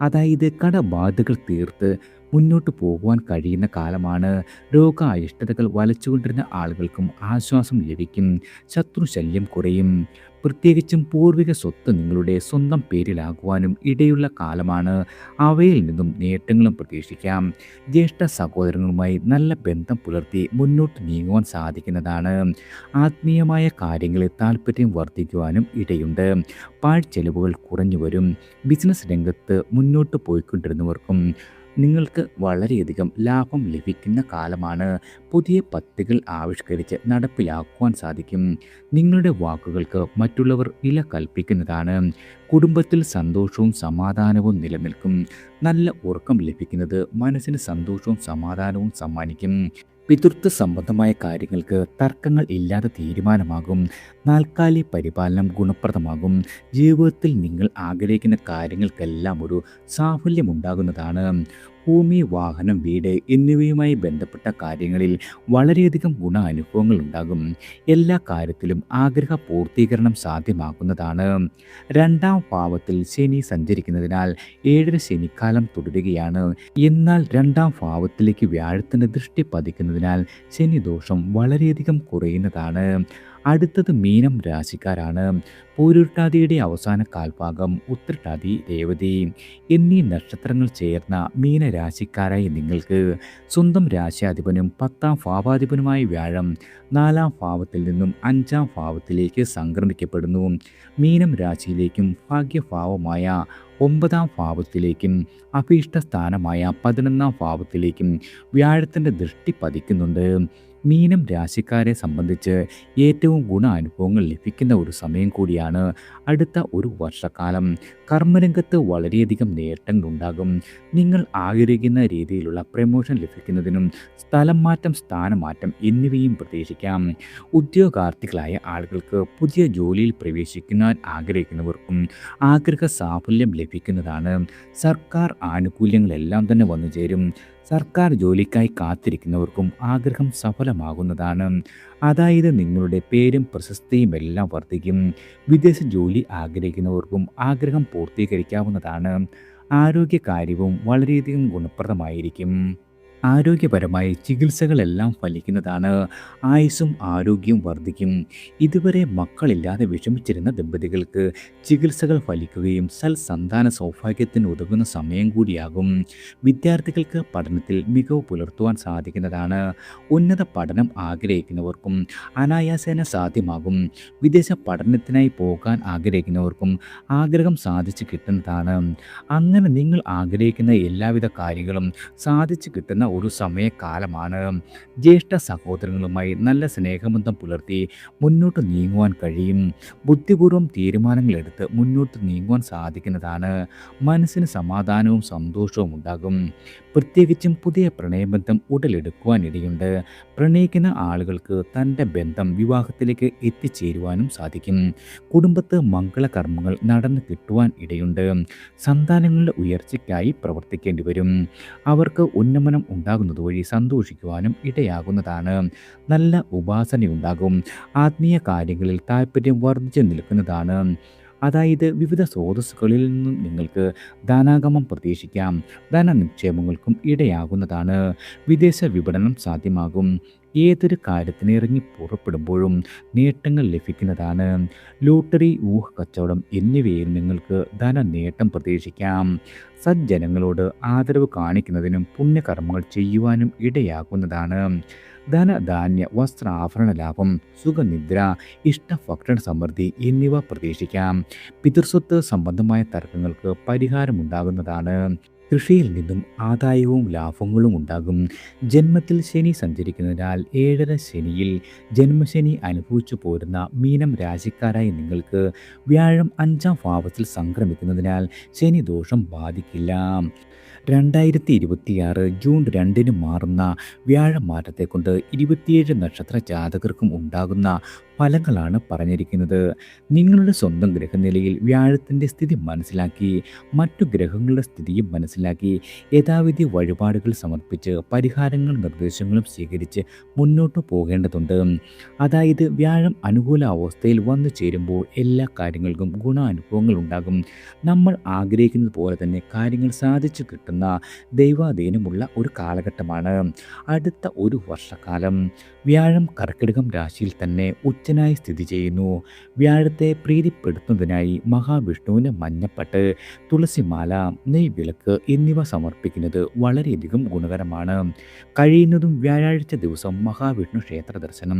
അതായത് കടബാധകൾ തീർത്ത് മുന്നോട്ട് പോകുവാൻ കഴിയുന്ന കാലമാണ്. രോഗാരിഷ്ടതകൾ വലച്ചുകൊണ്ടിരുന്ന ആളുകൾക്കും ആശ്വാസം ലഭിക്കും. ശത്രുശല്യം കുറയും. പ്രത്യേകിച്ചും പൂർവിക സ്വത്ത് നിങ്ങളുടെ സ്വന്തം പേരിലാകുവാനും ഇടയുള്ള കാലമാണ്. അവയിൽ നിന്നും നേട്ടങ്ങളും പ്രതീക്ഷിക്കാം. ജ്യേഷ്ഠ സഹോദരങ്ങളുമായി നല്ല ബന്ധം പുലർത്തി മുന്നോട്ട് നീങ്ങുവാൻ സാധിക്കുന്നതാണ്. ആത്മീയമായ കാര്യങ്ങളിൽ താല്പര്യം വർദ്ധിക്കുവാനും ഇടയുണ്ട്. പാഴ്ചെലവുകൾ കുറഞ്ഞു വരും. ബിസിനസ് രംഗത്ത് മുന്നോട്ട് പോയിക്കൊണ്ടിരുന്നവർക്കും നിങ്ങൾക്ക് വളരെയധികം ലാഭം ലഭിക്കുന്ന കാലമാണ്. പുതിയ പദ്ധതികൾ ആവിഷ്കരിച്ച് നടപ്പിലാക്കുവാൻ സാധിക്കും. നിങ്ങളുടെ വാക്കുകൾക്ക് മറ്റുള്ളവർ വില കൽപ്പിക്കുന്നതാണ്. കുടുംബത്തിൽ സന്തോഷവും സമാധാനവും നിലനിൽക്കും. നല്ല ഉറക്കം ലഭിക്കുന്നത് മനസ്സിന് സന്തോഷവും സമാധാനവും സമ്മാനിക്കും. പിതൃത്വ സംബന്ധമായ കാര്യങ്ങൾക്ക് തർക്കങ്ങൾ ഇല്ലാതെ തീരുമാനമാകും. നാൽക്കാലി പരിപാലനം ഗുണപ്രദമാകും. ജീവിതത്തിൽ നിങ്ങൾ ആഗ്രഹിക്കുന്ന കാര്യങ്ങൾക്കെല്ലാം ഒരു സാഫല്യമുണ്ടാകുന്നതാണ്. ഭൂമി, വാഹനം, വീട് എന്നിവയുമായി ബന്ധപ്പെട്ട കാര്യങ്ങളിൽ വളരെയധികം അനുഭവങ്ങൾ ഉണ്ടാകും. എല്ലാ കാര്യത്തിലും ആഗ്രഹ പൂർത്തീകരണം സാധ്യമാക്കുന്നതാണ്. രണ്ടാം ഭാവത്തിൽ ശനി സഞ്ചരിക്കുന്നതിനാൽ 7 ശനിക്കാലം തുടരുകയാണ്. എന്നാൽ രണ്ടാം ഭാവത്തിലേക്ക് വ്യാഴത്തിൻ്റെ ദൃഷ്ടി പതിക്കുന്നതിനാൽ ശനിദോഷം വളരെയധികം കുറയുന്നതാണ്. അടുത്തത് മീനം രാശിക്കാരാണ്. പൂരുരുട്ടാതിയുടെ അവസാന കാൽഭാഗം ഉത്രട്ടാതി, രേവതി എന്നീ നക്ഷത്രങ്ങൾ ചേർന്ന മീനരാശിക്കാരായ നിങ്ങൾക്ക് സ്വന്തം രാശ്യാധിപനും 10ാം ഭാവാധിപനുമായ വ്യാഴം 4ാം ഭാവത്തിൽ നിന്നും 5ാം ഭാവത്തിലേക്ക് സംക്രമിക്കപ്പെടുന്നു. മീനം രാശിയിലേക്കും ഭാഗ്യഭാവമായ 9ാം ഭാവത്തിലേക്കും അഭീഷ്ട സ്ഥാനമായ 11ാം ഭാവത്തിലേക്കും വ്യാഴത്തിൻ്റെ ദൃഷ്ടി പതിക്കുന്നുണ്ട്. മീനം രാശിക്കാരെ സംബന്ധിച്ച് ഏറ്റവും അനുഭവങ്ങൾ ലഭിക്കുന്ന ഒരു സമയം കൂടിയാണ് അടുത്ത ഒരു വർഷക്കാലം. കർമ്മരംഗത്ത് വളരെയധികം നേട്ടങ്ങളുണ്ടാകും. നിങ്ങൾ ആഗ്രഹിക്കുന്ന രീതിയിലുള്ള പ്രമോഷൻ ലഭിക്കുന്നതിനും സ്ഥലം മാറ്റം, സ്ഥാനമാറ്റം എന്നിവയും പ്രതീക്ഷിക്കാം. ഉദ്യോഗാർത്ഥികളായ ആളുകൾക്ക് പുതിയ ജോലിയിൽ പ്രവേശിക്കുവാൻ ആഗ്രഹിക്കുന്നവർക്കും ആഗ്രഹ സാഫല്യം ലഭിക്കുന്നതാണ്. സർക്കാർ ആനുകൂല്യങ്ങളെല്ലാം തന്നെ വന്നു ചേരും. സർക്കാർ ജോലിക്കായി കാത്തിരിക്കുന്നവർക്കും ആഗ്രഹം സഫലമാകുന്നതാണ്. അതായത് നിങ്ങളുടെ പേരും പ്രശസ്തിയും എല്ലാം വർദ്ധിക്കും. വിദേശ ജോലി ആഗ്രഹിക്കുന്നവർക്കും ആഗ്രഹം പൂർത്തീകരിക്കാവുന്നതാണ്. ആരോഗ്യകാര്യവും വളരെയധികം ഗുണപ്രദമായിരിക്കും. ആരോഗ്യപരമായി ചികിത്സകളെല്ലാം ഫലിക്കുന്നതാണ്. ആയുസ്സും ആരോഗ്യവും വർദ്ധിക്കും. ഇതുവരെ മക്കളില്ലാതെ വിഷമിച്ചിരുന്ന ദമ്പതികൾക്ക് ചികിത്സകൾ ഫലിക്കുകയും സൽസന്താന സൗഭാഗ്യത്തിന് ഉതകുന്ന സമയം കൂടിയാകും. വിദ്യാർത്ഥികൾക്ക് പഠനത്തിൽ മികവ് പുലർത്തുവാൻ സാധിക്കുന്നതാണ്. ഉന്നത പഠനം ആഗ്രഹിക്കുന്നവർക്കും അനായാസേന സാധ്യമാകും. വിദേശ പഠനത്തിനായി പോകാൻ ആഗ്രഹിക്കുന്നവർക്കും ആഗ്രഹം സാധിച്ചു കിട്ടുന്നതാണ്. അങ്ങനെ നിങ്ങൾ ആഗ്രഹിക്കുന്ന എല്ലാവിധ കാര്യങ്ങളും സാധിച്ചു കിട്ടുന്ന ഒരു സമയകാലമാണ്. ജ്യേഷ്ഠ സഹോദരങ്ങളുമായി നല്ല സ്നേഹബന്ധം പുലർത്തി മുന്നോട്ട് നീങ്ങുവാൻ കഴിയും. ബുദ്ധിപൂർവ്വം തീരുമാനങ്ങളെടുത്ത് മുന്നോട്ട് നീങ്ങുവാൻ സാധിക്കുന്നതാണ്. മനസ്സിന് സമാധാനവും സന്തോഷവും ഉണ്ടാകും. പ്രത്യേകിച്ചും പുതിയ പ്രണയബന്ധം ഉടലെടുക്കുവാനിടയുണ്ട്. പ്രണയിക്കുന്ന ആളുകൾക്ക് തൻ്റെ ബന്ധം വിവാഹത്തിലേക്ക് എത്തിച്ചേരുവാനും സാധിക്കും. കുടുംബത്ത് മംഗളകർമ്മങ്ങൾ നടന്നു കിട്ടുവാൻ ഇടയുണ്ട്. സന്താനങ്ങളുടെ ഉയർച്ചയ്ക്കായി പ്രവർത്തിക്കേണ്ടി വരും. അവർക്ക് ഉന്നമനം ഉണ്ടാകുന്നത് വഴി സന്തോഷിക്കുവാനും ഇടയാകുന്നതാണ്. നല്ല ഉപാസനയുണ്ടാകും. ആത്മീയ കാര്യങ്ങളിൽ താല്പര്യം വർദ്ധിച്ചു നിൽക്കുന്നതാണ്. അതായത് വിവിധ സ്രോതസ്സുകളിൽ നിന്നും നിങ്ങൾക്ക് ധനാഗമം പ്രതീക്ഷിക്കാം. ധനനിക്ഷേപങ്ങൾക്കും ഇടയാകുന്നതാണ്. വിദേശ വിപണനം സാധ്യമാകും. ഏതൊരു കാര്യത്തിന് ഇറങ്ങി പുറപ്പെടുമ്പോഴും നേട്ടങ്ങൾ ലഭിക്കുന്നതാണ്. ലോട്ടറി, ഊഹക്കച്ചവടം എന്നിവയിൽ നിങ്ങൾക്ക് ധനനേട്ടം പ്രതീക്ഷിക്കാം. സജ്ജനങ്ങളോട് ആദരവ് കാണിക്കുന്നതിനും പുണ്യകർമ്മങ്ങൾ ചെയ്യുവാനും ഇടയാകുന്നതാണ്. ധനധാന്യ വസ്ത്രാഭരണ ലാഭം, സുഖനിദ്ര, ഇഷ്ടഭക്ഷണ സമൃദ്ധി എന്നിവ പ്രതീക്ഷിക്കാം. പിതൃസ്വത്ത് സംബന്ധമായ തർക്കങ്ങൾക്ക് പരിഹാരമുണ്ടാകുന്നതാണ്. കൃഷിയിൽ നിന്നും ആദായവും ലാഭങ്ങളും ഉണ്ടാകും. ജന്മത്തിൽ ശനി സഞ്ചരിക്കുന്നതിനാൽ 7ര ശനിയിൽ ജന്മശനി അനുഭവിച്ചു പോരുന്ന മീനം രാശിക്കാരായ നിങ്ങൾക്ക് വ്യാഴം 5ാം ഭാവത്തിൽ സംക്രമിക്കുന്നതിനാൽ ശനി ദോഷം ബാധിക്കില്ല. 2026 ജൂൺ 2 മാറുന്ന വ്യാഴമാറ്റത്തെ കൊണ്ട് 27 നക്ഷത്ര ജാതകർക്കും ഉണ്ടാകുന്ന ഫലങ്ങളാണ് പറഞ്ഞിരിക്കുന്നത്. നിങ്ങളുടെ സ്വന്തം ഗ്രഹനിലയിൽ വ്യാഴത്തിൻ്റെ സ്ഥിതി മനസ്സിലാക്കി മറ്റു ഗ്രഹങ്ങളുടെ സ്ഥിതിയും മനസ്സിലാക്കി യഥാവിധി വഴിപാടുകൾ സമർപ്പിച്ച് പരിഹാരങ്ങളും നിർദ്ദേശങ്ങളും സ്വീകരിച്ച് മുന്നോട്ട് പോകേണ്ടതുണ്ട്. അതായത് വ്യാഴം അനുകൂല അവസ്ഥയിൽ വന്നു ചേരുമ്പോൾ എല്ലാ കാര്യങ്ങൾക്കും ഗുണാനുഭവങ്ങൾ ഉണ്ടാകും. നമ്മൾ ആഗ്രഹിക്കുന്നത് പോലെ തന്നെ കാര്യങ്ങൾ സാധിച്ചു കിട്ടുന്ന ദൈവാധീനമുള്ള ഒരു കാലഘട്ടമാണ് അടുത്ത ഒരു വർഷക്കാലം. വ്യാഴം കർക്കിടകം രാശിയിൽ തന്നെ ഉച്ചനായി സ്ഥിതി ചെയ്യുന്നു. വ്യാഴത്തെ പ്രീതിപ്പെടുത്തുന്നതിനായി മഹാവിഷ്ണുവിന് മഞ്ഞപ്പട്ട്, തുളസിമാല, നെയ്വിളക്ക് എന്നിവ സമർപ്പിക്കുന്നത് വളരെയധികം ഗുണകരമാണ്. കഴിയുന്നതും വ്യാഴാഴ്ച ദിവസം മഹാവിഷ്ണു ക്ഷേത്ര ദർശനം,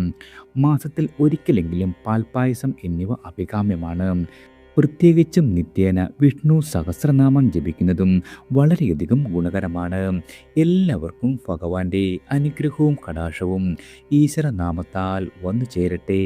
മാസത്തിൽ ഒരിക്കലെങ്കിലും പാൽപ്പായസം എന്നിവ അഭികാമ്യമാണ്. പ്രത്യേകിച്ചും നിത്യേന വിഷ്ണു സഹസ്രനാമം ജപിക്കുന്നതും വളരെയധികം ഗുണകരമാണ്. എല്ലാവർക്കും ഭഗവാന്റെ അനുഗ്രഹവും കടാക്ഷവും ഈശ്വരനാമത്താൽ വന്നു ചേരട്ടെ.